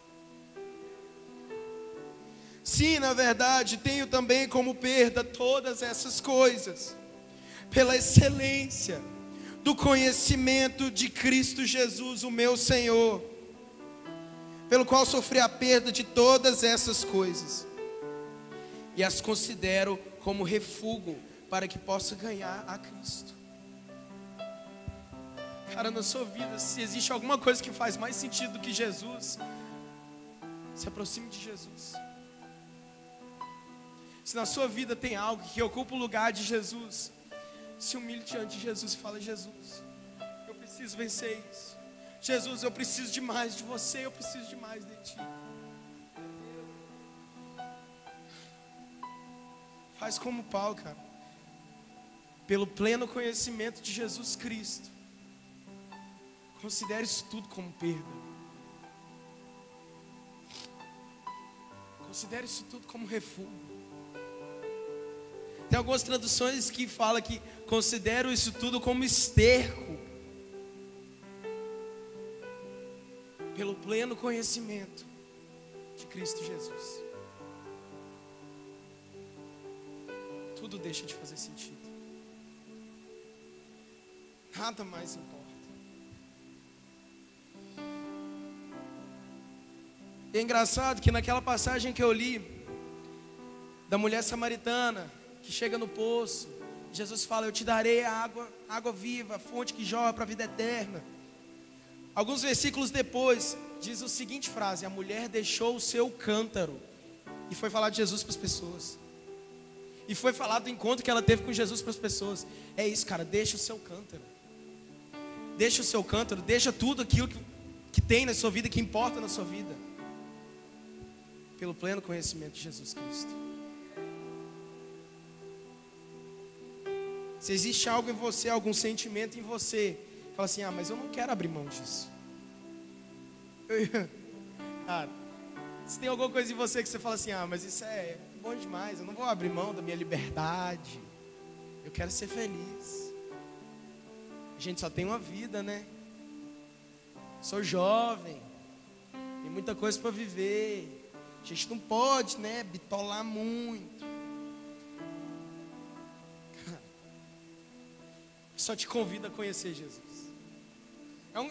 Sim, na verdade, tenho também como perda todas essas coisas, pela excelência do conhecimento de Cristo Jesus, o meu Senhor, pelo qual sofri a perda de todas essas coisas, e as considero como refúgio, para que possa ganhar a Cristo. Cara, na sua vida, se existe alguma coisa que faz mais sentido do que Jesus, se aproxime de Jesus. Se na sua vida tem algo que ocupa o lugar de Jesus, se humilhe diante de Jesus e fala: Jesus, eu preciso vencer isso. Jesus, eu preciso de mais de você, eu preciso de mais de ti. Faz como Paulo, cara. Pelo pleno conhecimento de Jesus Cristo, considere isso tudo como perda. Considere isso tudo como refúgio. Tem algumas traduções que falam que considero isso tudo como esterco. Pelo pleno conhecimento de Cristo Jesus, tudo deixa de fazer sentido. Nada mais importa. E é engraçado que naquela passagem que eu li, da mulher samaritana, que chega no poço, Jesus fala: eu te darei a água viva, a fonte que jorra para a vida eterna. Alguns versículos depois, diz a seguinte frase: a mulher deixou o seu cântaro e foi falar de Jesus para as pessoas. E foi falar do encontro que ela teve com Jesus para as pessoas. É isso, cara, deixa o seu cântaro. Deixa o seu cântaro, deixa tudo aquilo que tem na sua vida, que importa na sua vida, pelo pleno conhecimento de Jesus Cristo. Se existe algo em você, algum sentimento em você, fala assim: mas eu não quero abrir mão disso. Cara, se tem alguma coisa em você que você fala assim: mas isso é bom demais, eu não vou abrir mão da minha liberdade, eu quero ser feliz. A gente só tem uma vida, né? Sou jovem, tem muita coisa para viver. A gente não pode, né, bitolar muito. Cara, só te convido a conhecer Jesus. Não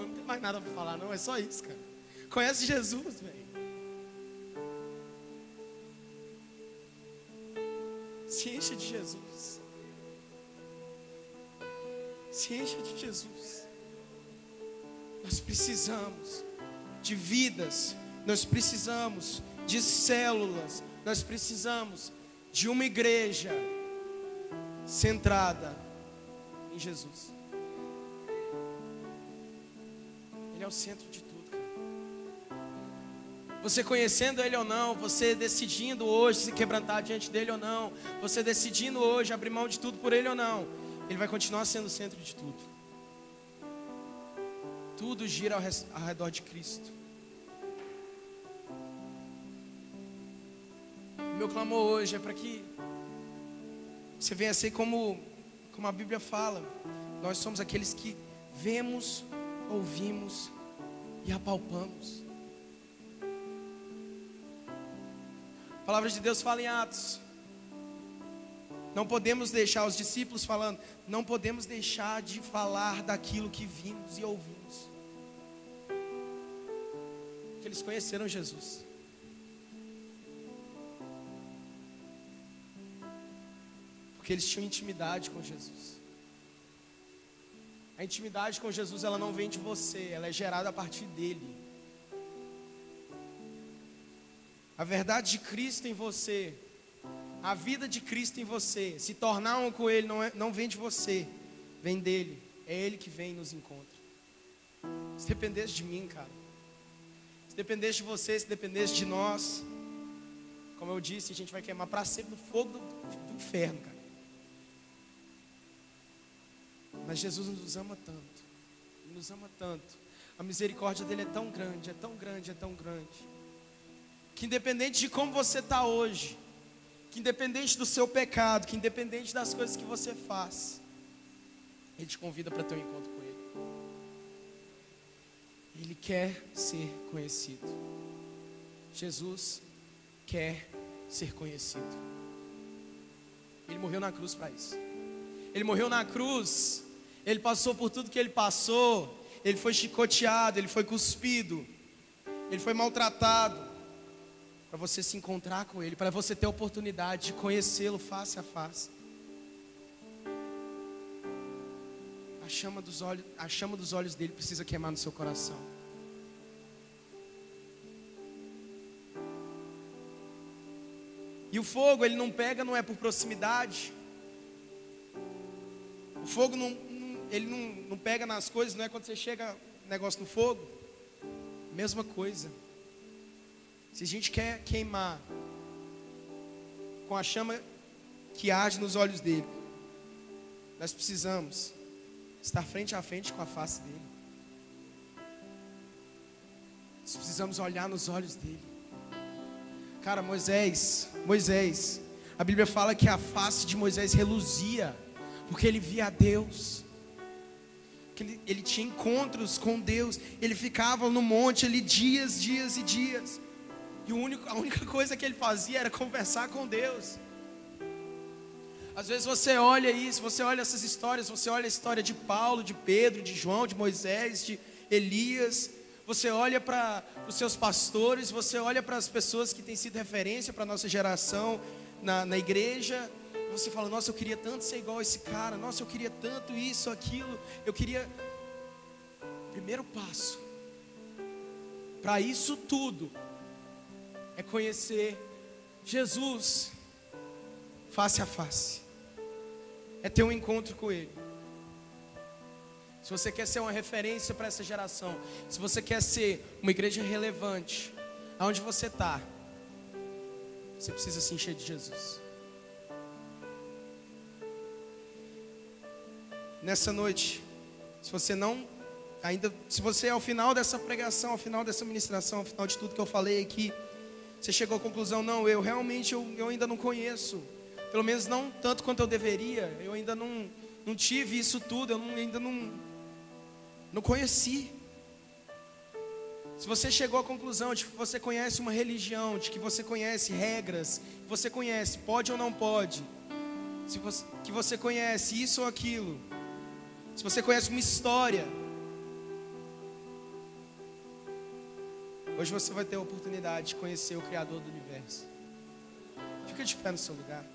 tem mais nada para falar, não, é só isso, cara. Conhece Jesus, velho. Se enche de Jesus. Se enche de Jesus. Nós precisamos de vidas, nós precisamos de células, nós precisamos de uma igreja centrada em Jesus. Ele é o centro de tudo, cara. Você conhecendo Ele ou não, você decidindo hoje se quebrantar diante dEle ou não, você decidindo hoje abrir mão de tudo por Ele ou não, Ele vai continuar sendo o centro de tudo. Tudo gira ao redor de Cristo. O meu clamor hoje é para que você venha a ser como a Bíblia fala. Nós somos aqueles que vemos, ouvimos e apalpamos. A palavra de Deus fala em Atos. Não podemos deixar, os discípulos falando, não podemos deixar de falar daquilo que vimos e ouvimos. Porque eles conheceram Jesus. Porque eles tinham intimidade com Jesus. A intimidade com Jesus, ela não vem de você, ela é gerada a partir dele. A verdade de Cristo em você, a vida de Cristo em você, se tornar um com Ele, não vem de você, vem dele. É Ele que vem e nos encontra. Se dependesse de mim, cara, se dependesse de você, se dependesse de nós, Como eu disse, a gente vai queimar para sempre no fogo do inferno, cara. Mas Jesus nos ama tanto. Ele nos ama tanto. A misericórdia dele é tão grande, é tão grande, é tão grande, que independente de como você está hoje, que independente do seu pecado, que independente das coisas que você faz, Ele te convida para ter um encontro com Ele. Ele quer ser conhecido. Jesus quer ser conhecido. Ele morreu na cruz para isso. Ele morreu na cruz. Ele passou por tudo que Ele passou. Ele foi chicoteado, Ele foi cuspido, Ele foi maltratado, para você se encontrar com Ele, para você ter a oportunidade de conhecê-lo face a face. A chama dos olhos dele precisa queimar no seu coração. E o fogo, ele não pega, não é por proximidade. O fogo ele não pega nas coisas, não é quando você chega negócio no fogo. Mesma coisa. Se a gente quer queimar com a chama que arde nos olhos dele, nós precisamos estar frente a frente com a face dele. Nós precisamos olhar nos olhos dele. Cara, Moisés, a Bíblia fala que a face de Moisés reluzia, porque ele via a Deus, que ele tinha encontros com Deus. Ele ficava no monte ali dias e dias, e a única coisa que ele fazia era conversar com Deus. Às vezes você olha isso, você olha essas histórias, você olha a história de Paulo, de Pedro, de João, de Moisés, de Elias. Você olha para os seus pastores, você olha para as pessoas que têm sido referência para a nossa geração na igreja. Você fala, nossa, eu queria tanto ser igual a esse cara. Nossa, eu queria tanto isso, aquilo. Eu queria... Primeiro passo para isso tudo é conhecer Jesus face a face. É ter um encontro com Ele. Se você quer ser uma referência para essa geração, se você quer ser uma igreja relevante, aonde você está, você precisa se encher de Jesus. Nessa noite, se você ao final dessa pregação, ao final dessa ministração, ao final de tudo que eu falei aqui, você chegou à conclusão, não, eu realmente eu ainda não conheço, pelo menos não tanto quanto eu deveria, eu ainda não tive isso tudo, ainda não conheci. Se você chegou à conclusão de que você conhece uma religião, de que você conhece regras, que você conhece pode ou não pode, que você conhece isso ou aquilo, se você conhece uma história, hoje você vai ter a oportunidade de conhecer o Criador do Universo. Fica de pé no seu lugar.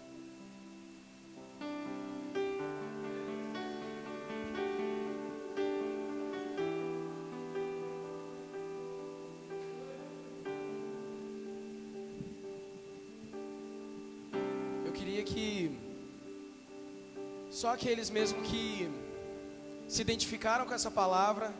Eu queria que só aqueles mesmo que se identificaram com essa palavra,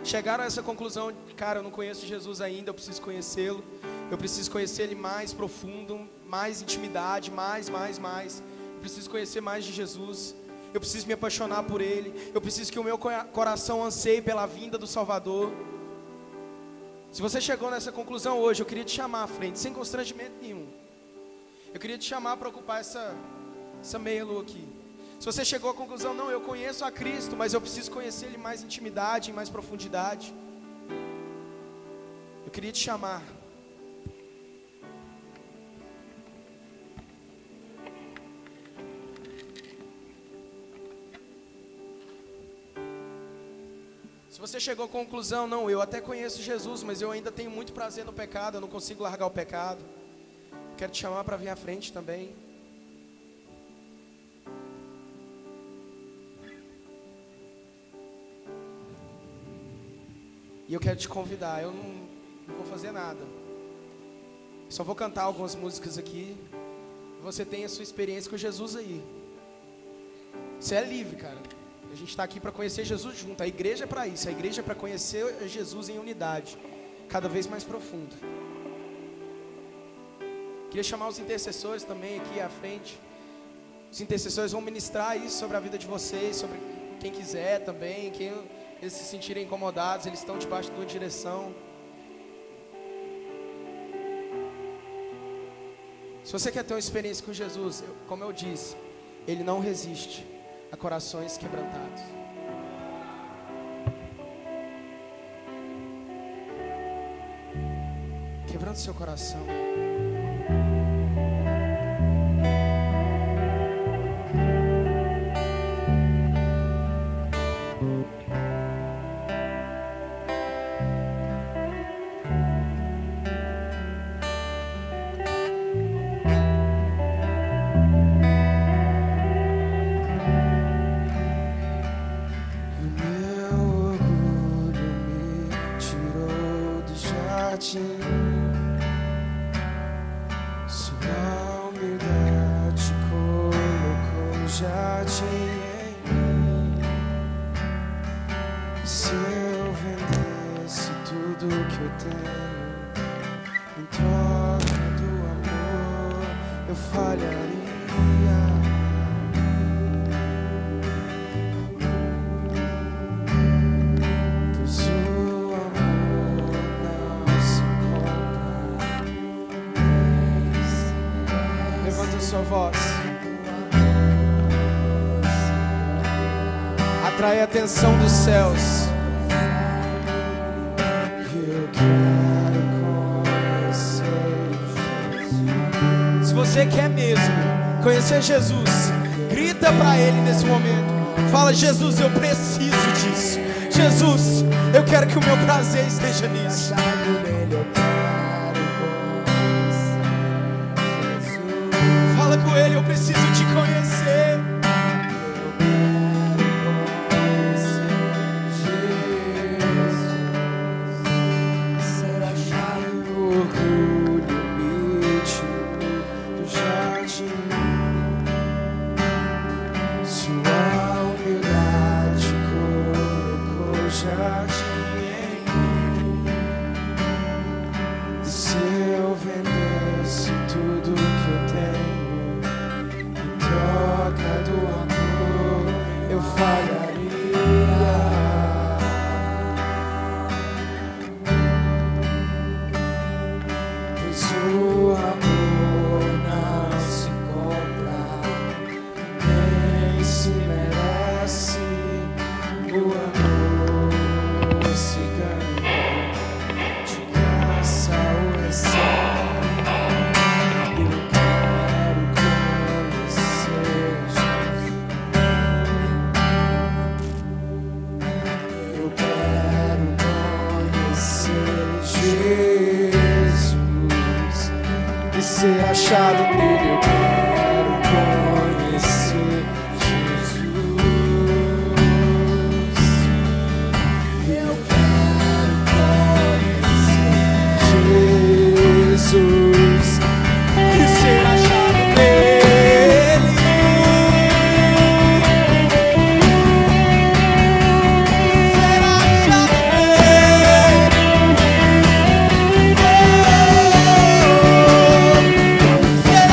chegaram a essa conclusão de, cara, eu não conheço Jesus ainda, eu preciso conhecê-lo, eu preciso conhecer Ele mais profundo, mais intimidade, mais, eu preciso conhecer mais de Jesus, eu preciso me apaixonar por Ele, eu preciso que o meu coração anseie pela vinda do Salvador. Se você chegou nessa conclusão hoje, eu queria te chamar à frente, sem constrangimento nenhum. Eu queria te chamar para ocupar essa meia-lua aqui. Se você chegou à conclusão, não, eu conheço a Cristo, mas eu preciso conhecer Ele em mais intimidade, em mais profundidade, eu queria te chamar. Se você chegou à conclusão, não, eu até conheço Jesus, mas eu ainda tenho muito prazer no pecado, eu não consigo largar o pecado, quero te chamar para vir à frente também. E eu quero te convidar, eu não vou fazer nada, só vou cantar algumas músicas aqui. Você tem a sua experiência com Jesus aí. Você é livre, cara. A gente está aqui para conhecer Jesus junto. A igreja é para isso, a igreja é para conhecer Jesus em unidade, cada vez mais profundo. Queria chamar os intercessores também aqui à frente. Os intercessores vão ministrar isso sobre a vida de vocês, sobre quem quiser também, quem eles se sentirem incomodados, eles estão debaixo de uma direção. Se você quer ter uma experiência com Jesus, como eu disse, Ele não resiste a corações quebrantados. Quebrando seu coração. Sua humildade colocou no jardim em mim. Se eu vendesse tudo que eu tenho em troca do amor, eu falharia. Sua voz atrai a atenção dos céus. Eu quero conhecer Jesus. Se você quer mesmo conhecer Jesus, grita para Ele nesse momento. Fala: Jesus, eu preciso disso. Jesus, eu quero que o meu prazer esteja nisso. Fala com Ele: eu preciso te conhecer. Ser achado no orgulho nítido do jardim. Sua humildade colocou o jardim em mim. E se eu vendesse tudo que eu tenho em troca do amor, eu falharia. Pois o amor não se compra, nem se merece. O amor se ganha, de graça o recebe. Eu quero conhecer Jesus. Eu quero conhecer Jesus e ser achado nele. Eu quero conhecer Jesus. Eu quero conhecer Jesus e ser achado nele. Ser achado nele. Ser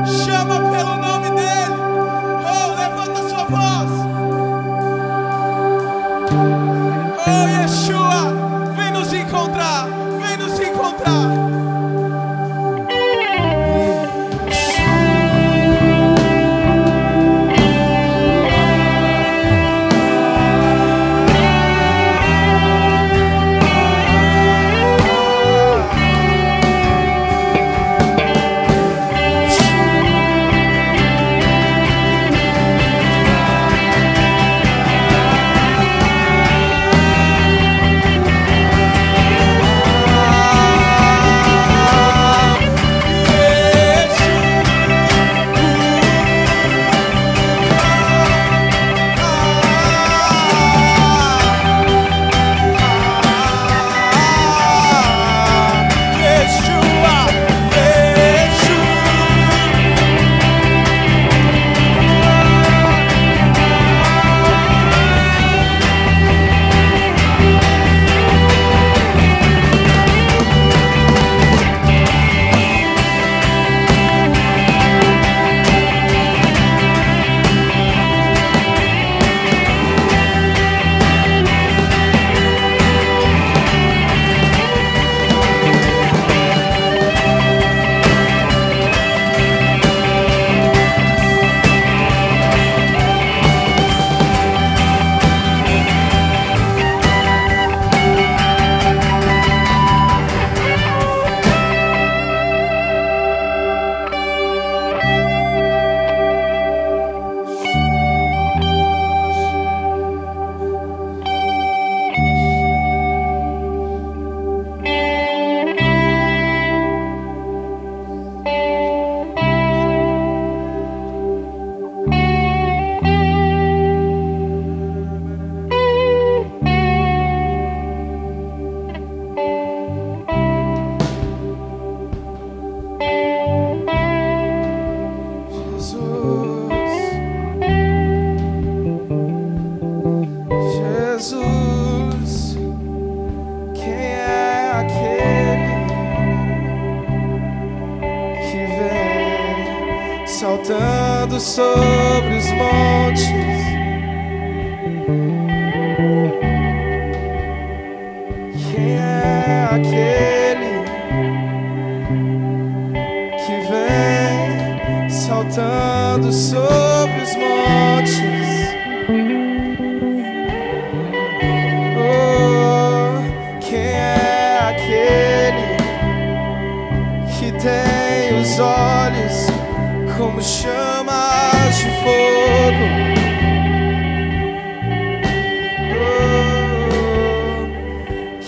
Chama pelo nome dele. Oh, levanta sua voz. Oh, Yeshua, vem nos encontrar. Vem nos encontrar. saltando sobre os montes. Quem é aquele que vem saltando sobre os montes? Oh, quem é aquele que tem os olhos como chamas de fogo? Oh,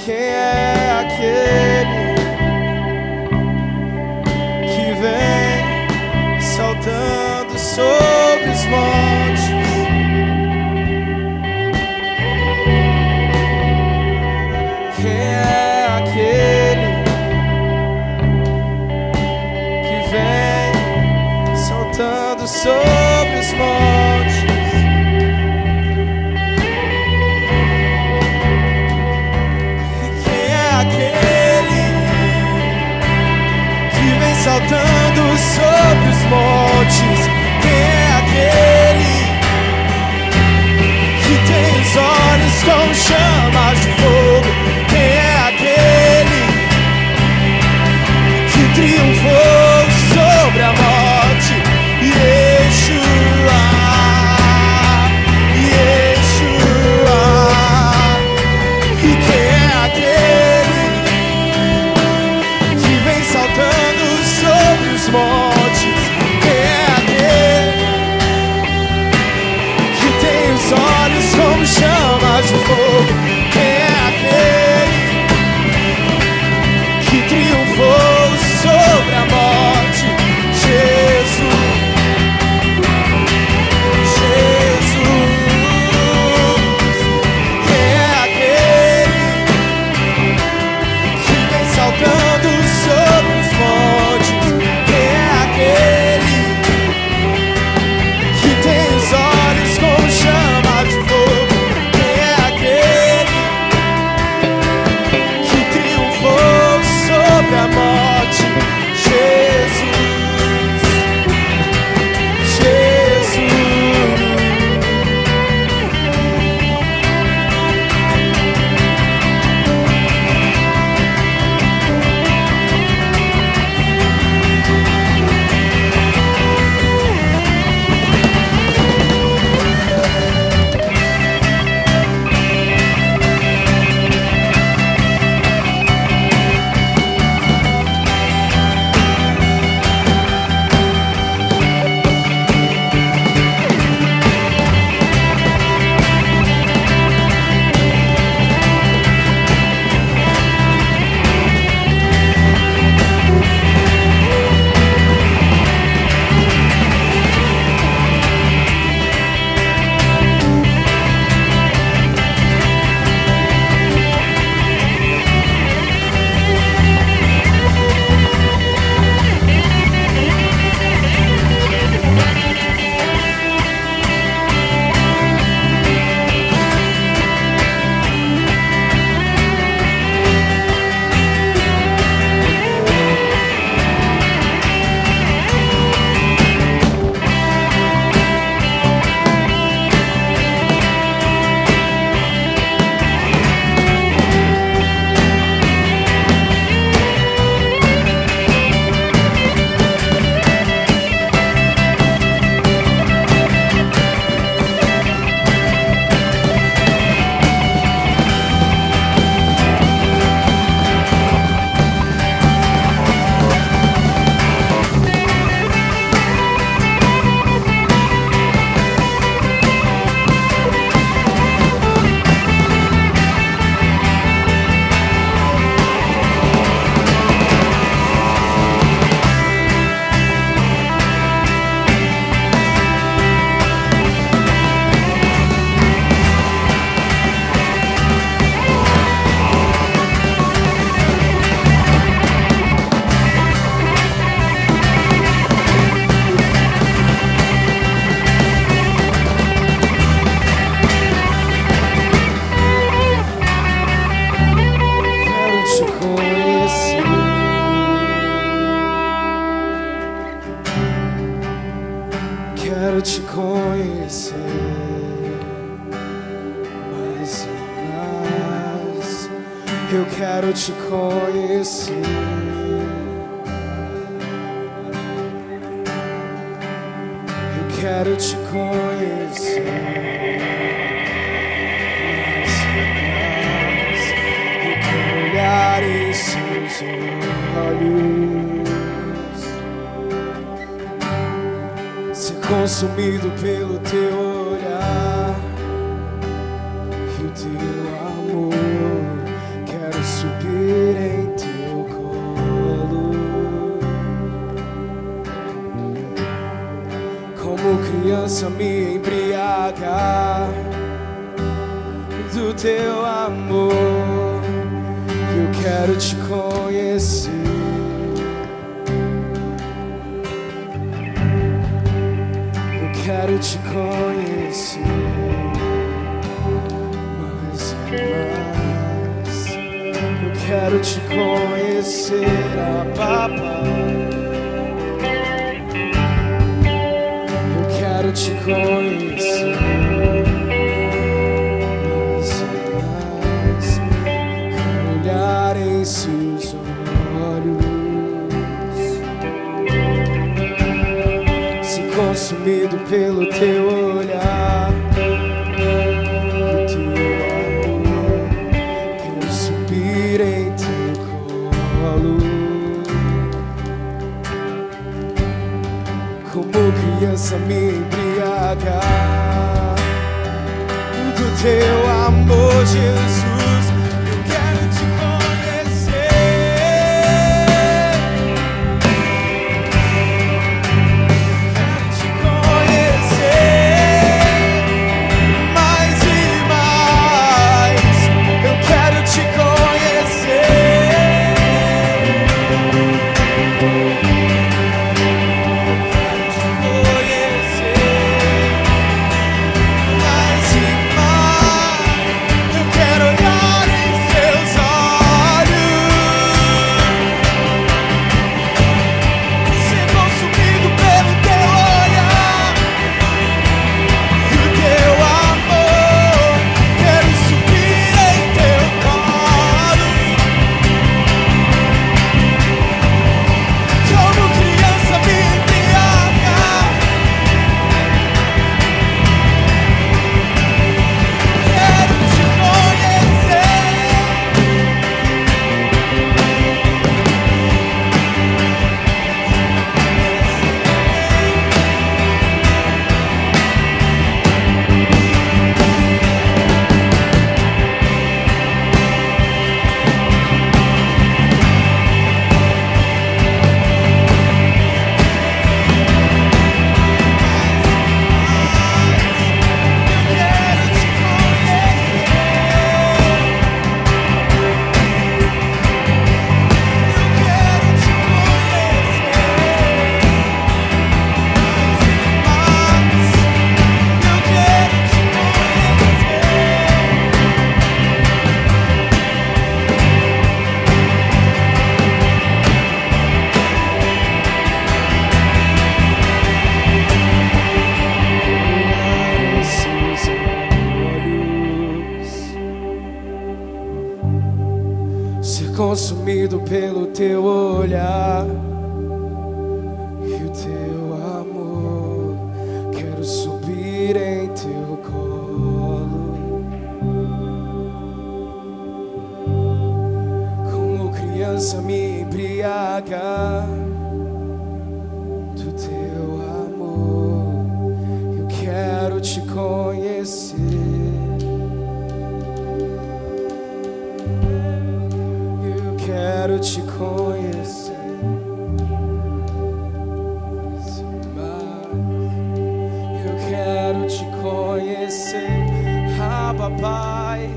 quem é aquele que vem saltando sobre os montes? Quem é aquele que vem saltando sobre os montes? E quem é aquele que vem saltando sobre os montes? Quem é aquele que tem os olhos como chamas de fogo? Quem é aquele que triunfou sobre a morte? Yeshua. quero te conhecer mais e mais. Eu quero te conhecer. Eu quero te conhecer mais e mais. Eu quero olhar em seus olhos, ser consumido pelo teu olhar e o teu amor. Quero subir em teu colo, como criança me embriagar do teu amor. Eu quero te conhecer. Quero te conhecer mais e mais. Eu quero te conhecer, papai. Eu quero te conhecer mais e mais. Quero olhar em seus olhos, consumido pelo teu olhar e teu amor. Quero subir em teu colo, como criança me embriagar do teu amor, Jesus. Eu quero te conhecer. Consumido pelo teu olhar e o teu amor. Quero subir em teu colo, como criança me embriagar do teu amor. Eu quero te conhecer. Quero te conhecer mais. Eu quero te conhecer, papai.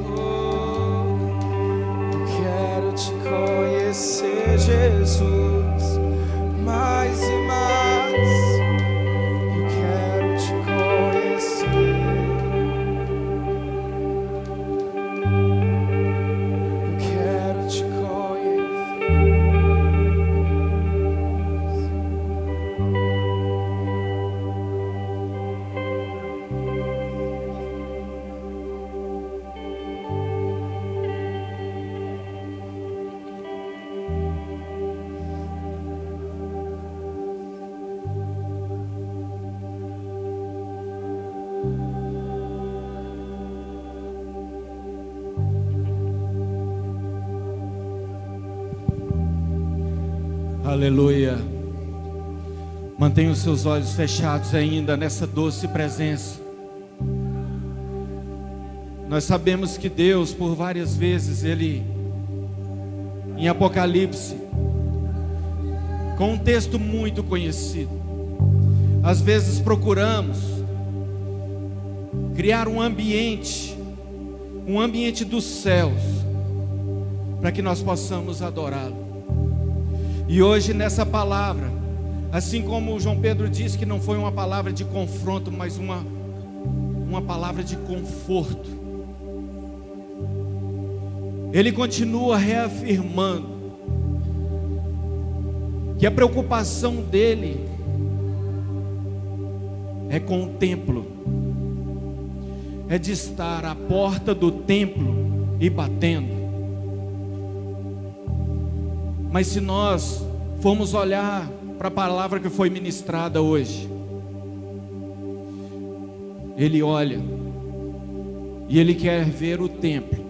Eu quero te conhecer, Jesus, mais e mais. Eu quero te conhecer. Aleluia. Mantenha os seus olhos fechados ainda nessa doce presença. Nós sabemos que Deus, por várias vezes, Ele, em Apocalipse, com um texto muito conhecido, às vezes procuramos criar um ambiente dos céus, para que nós possamos adorá-lo. E hoje nessa palavra, assim como o João Pedro disse que não foi uma palavra de confronto, mas uma palavra de conforto, ele continua reafirmando que a preocupação dele é com o templo, é de estar à porta do templo e batendo. Mas se nós formos olhar para a palavra que foi ministrada hoje, ele olha e ele quer ver o templo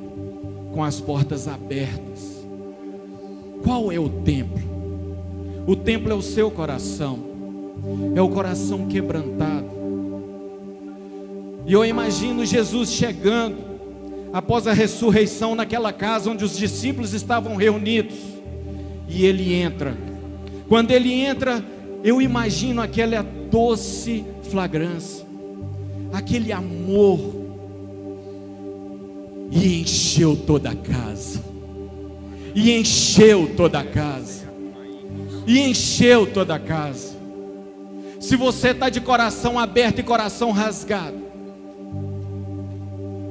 com as portas abertas. Qual é o templo? O templo é o seu coração, é o coração quebrantado. E eu imagino Jesus chegando após a ressurreição naquela casa onde os discípulos estavam reunidos. E ele entra. Quando ele entra, eu imagino aquela doce flagrância, aquele amor, e encheu toda a casa. E encheu toda a casa. E encheu toda a casa. Se você está de coração aberto e coração rasgado,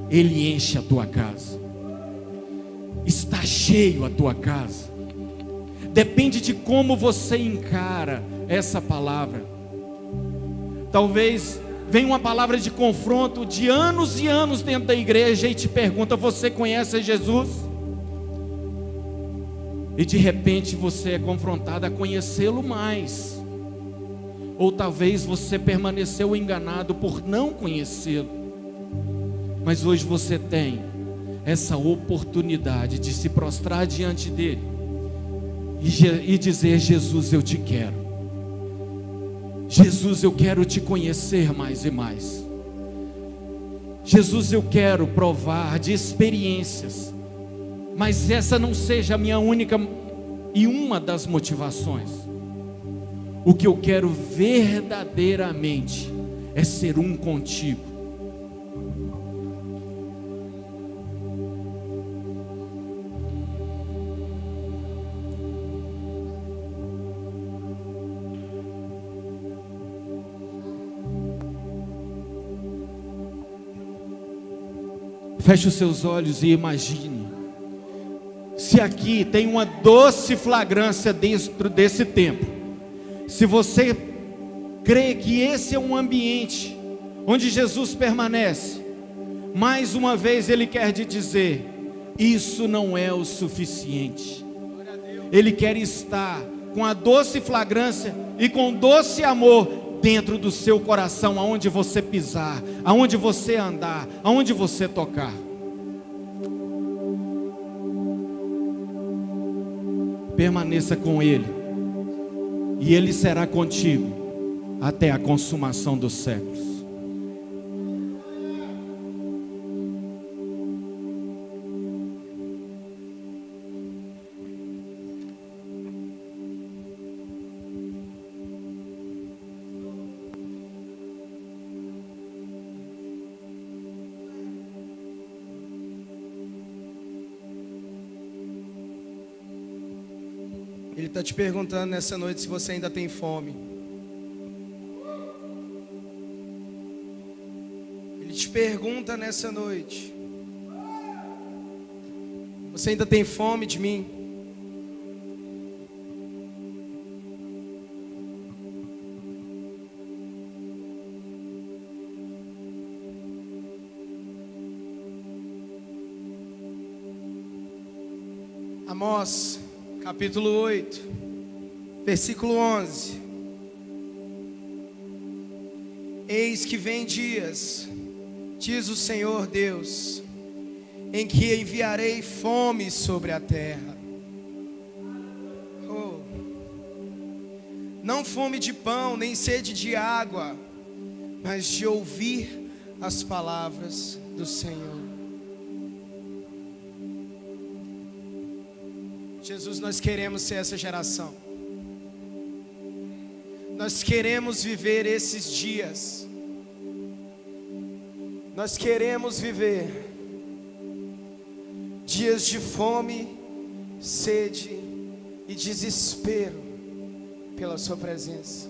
ele enche a tua casa. Está cheio a tua casa. Depende de como você encara essa palavra. Talvez venha uma palavra de confronto de anos e anos dentro da igreja e te pergunta: você conhece Jesus? E de repente você é confrontado a conhecê-lo mais. Ou talvez você permaneceu enganado por não conhecê-lo. Mas hoje você tem essa oportunidade de se prostrar diante dele e dizer: Jesus, eu te quero. Jesus, eu quero te conhecer mais e mais. Jesus, eu quero provar de experiências, mas essa não seja a minha única e uma das motivações. O que eu quero verdadeiramente é ser um contigo. Feche os seus olhos e imagine, se aqui tem uma doce flagrância dentro desse templo, se você crê que esse é um ambiente onde Jesus permanece, mais uma vez Ele quer te dizer: isso não é o suficiente. Ele quer estar com a doce flagrância e com doce amor dentro do seu coração, aonde você pisar, aonde você andar, aonde você tocar. Permaneça com Ele, e Ele será contigo até a consumação dos séculos. Ele está te perguntando nessa noite se você ainda tem fome. Ele te pergunta nessa noite: você ainda tem fome de mim? Amós capítulo 8, versículo 11. Eis que vem dias, diz o Senhor Deus, em que enviarei fome sobre a terra. não fome de pão, nem sede de água, mas de ouvir as palavras do Senhor. Jesus, nós queremos ser essa geração. Nós queremos viver esses dias. Nós queremos viver dias de fome, sede e desespero pela sua presença.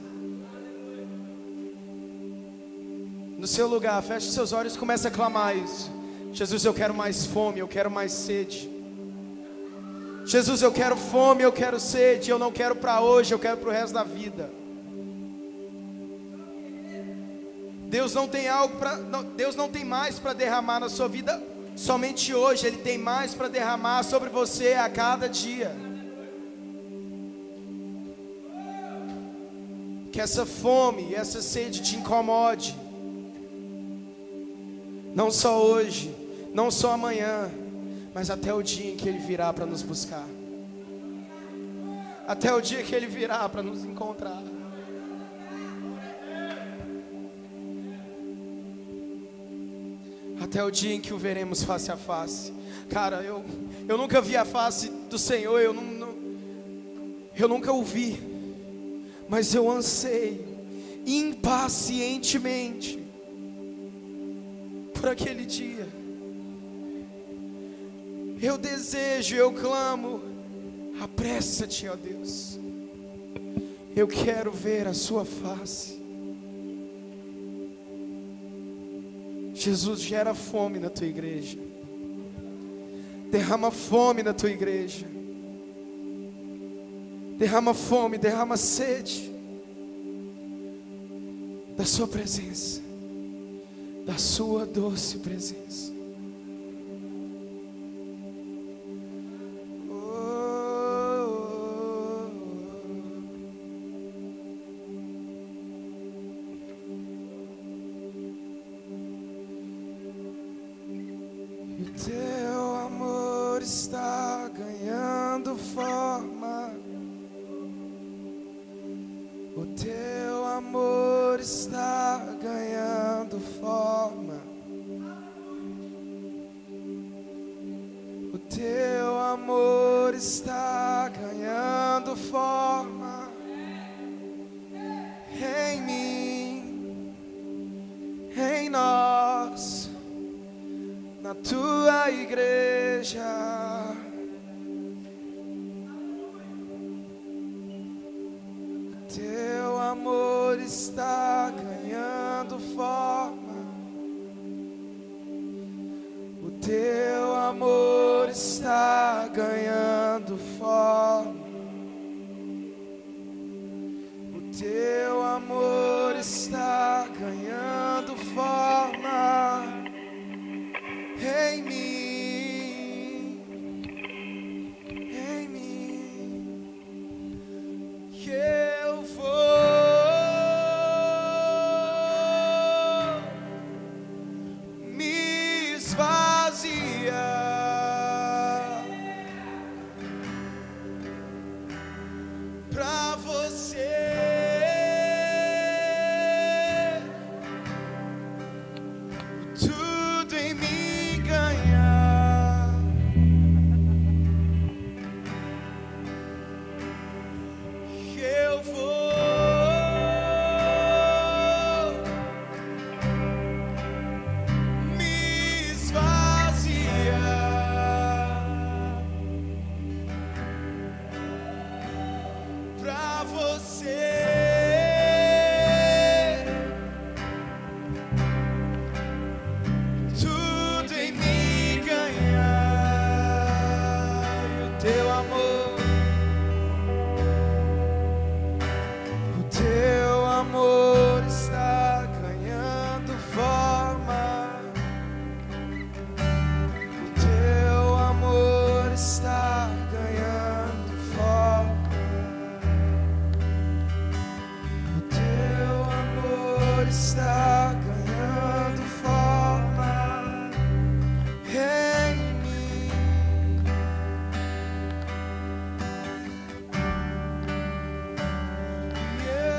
No seu lugar, feche seus olhos e comece a clamar isso. Jesus, eu quero mais fome, eu quero mais sede. Jesus, eu quero fome, eu quero sede. Eu não quero para hoje, eu quero para o resto da vida. Deus não tem algo para, Deus não tem mais para derramar na sua vida somente hoje. Ele tem mais para derramar sobre você a cada dia. Que essa fome e essa sede te incomode. Não só hoje, não só amanhã, mas até o dia em que Ele virá para nos buscar. Até o dia que Ele virá para nos encontrar. Até o dia em que o veremos face a face. Cara, eu nunca vi a face do Senhor, eu nunca o vi, mas eu anseio impacientemente por aquele dia. Eu desejo, eu clamo, apressa-te, ó Deus. Eu quero ver a sua face. Jesus, gera fome na tua igreja. Derrama fome na tua igreja. Derrama fome, derrama sede da sua presença, da sua doce presença. Teu amor está ganhando forma. O teu amor está ganhando forma. O teu amor está ganhando forma em mim, em nós, na tua igreja. Teu amor está ganhando forma. O teu amor está ganhando forma. O teu amor está ganhando forma em mim, em mim, que eu vou me esvaziar pra você. Tudo em mim ganhar. Eu vou me esvaziar pra você. Tudo em mim ganhar. E o teu amor, o teu amor está ganhando forma. O teu amor está ganhando forma. O teu amor está ganhando forma em mim. E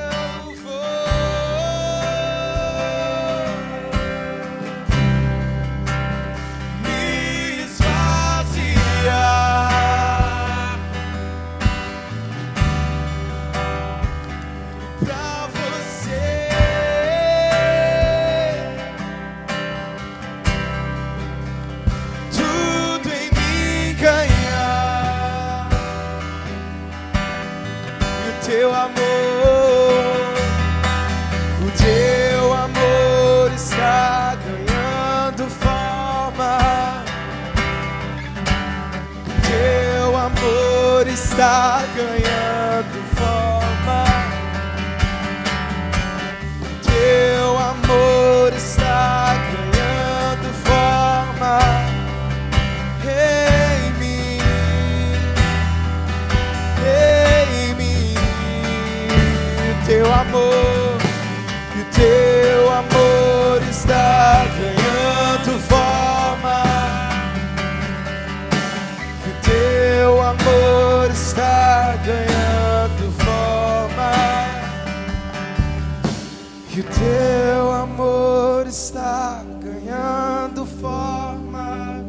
que o teu amor está ganhando forma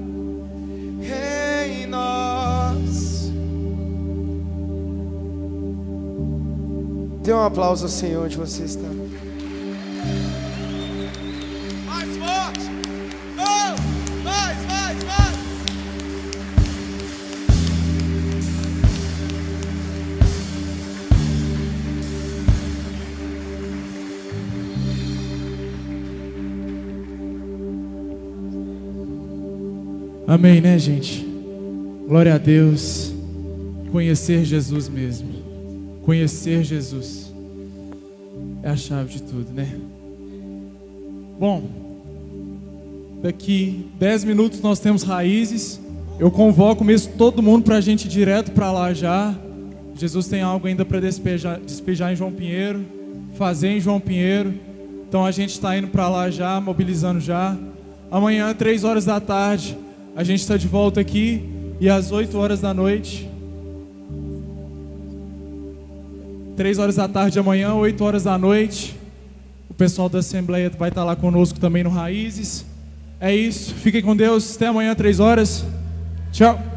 em nós. Dê um aplauso ao Senhor onde você está. Mais forte! Oh, mais! Amém, né, gente? Glória a Deus. Conhecer Jesus mesmo. Conhecer Jesus é a chave de tudo, né? Bom, daqui 10 minutos nós temos Raízes. Eu convoco mesmo todo mundo para a gente ir direto para lá já. Jesus tem algo ainda para despejar em João Pinheiro, fazer em João Pinheiro. Então a gente está indo para lá já, mobilizando já. Amanhã, 3 horas da tarde, a gente está de volta aqui. E às 8 horas da noite, 3 horas da tarde de amanhã, 8 horas da noite, o pessoal da Assembleia vai estar lá conosco também no Raízes. É isso, fiquem com Deus, até amanhã 3 horas. Tchau.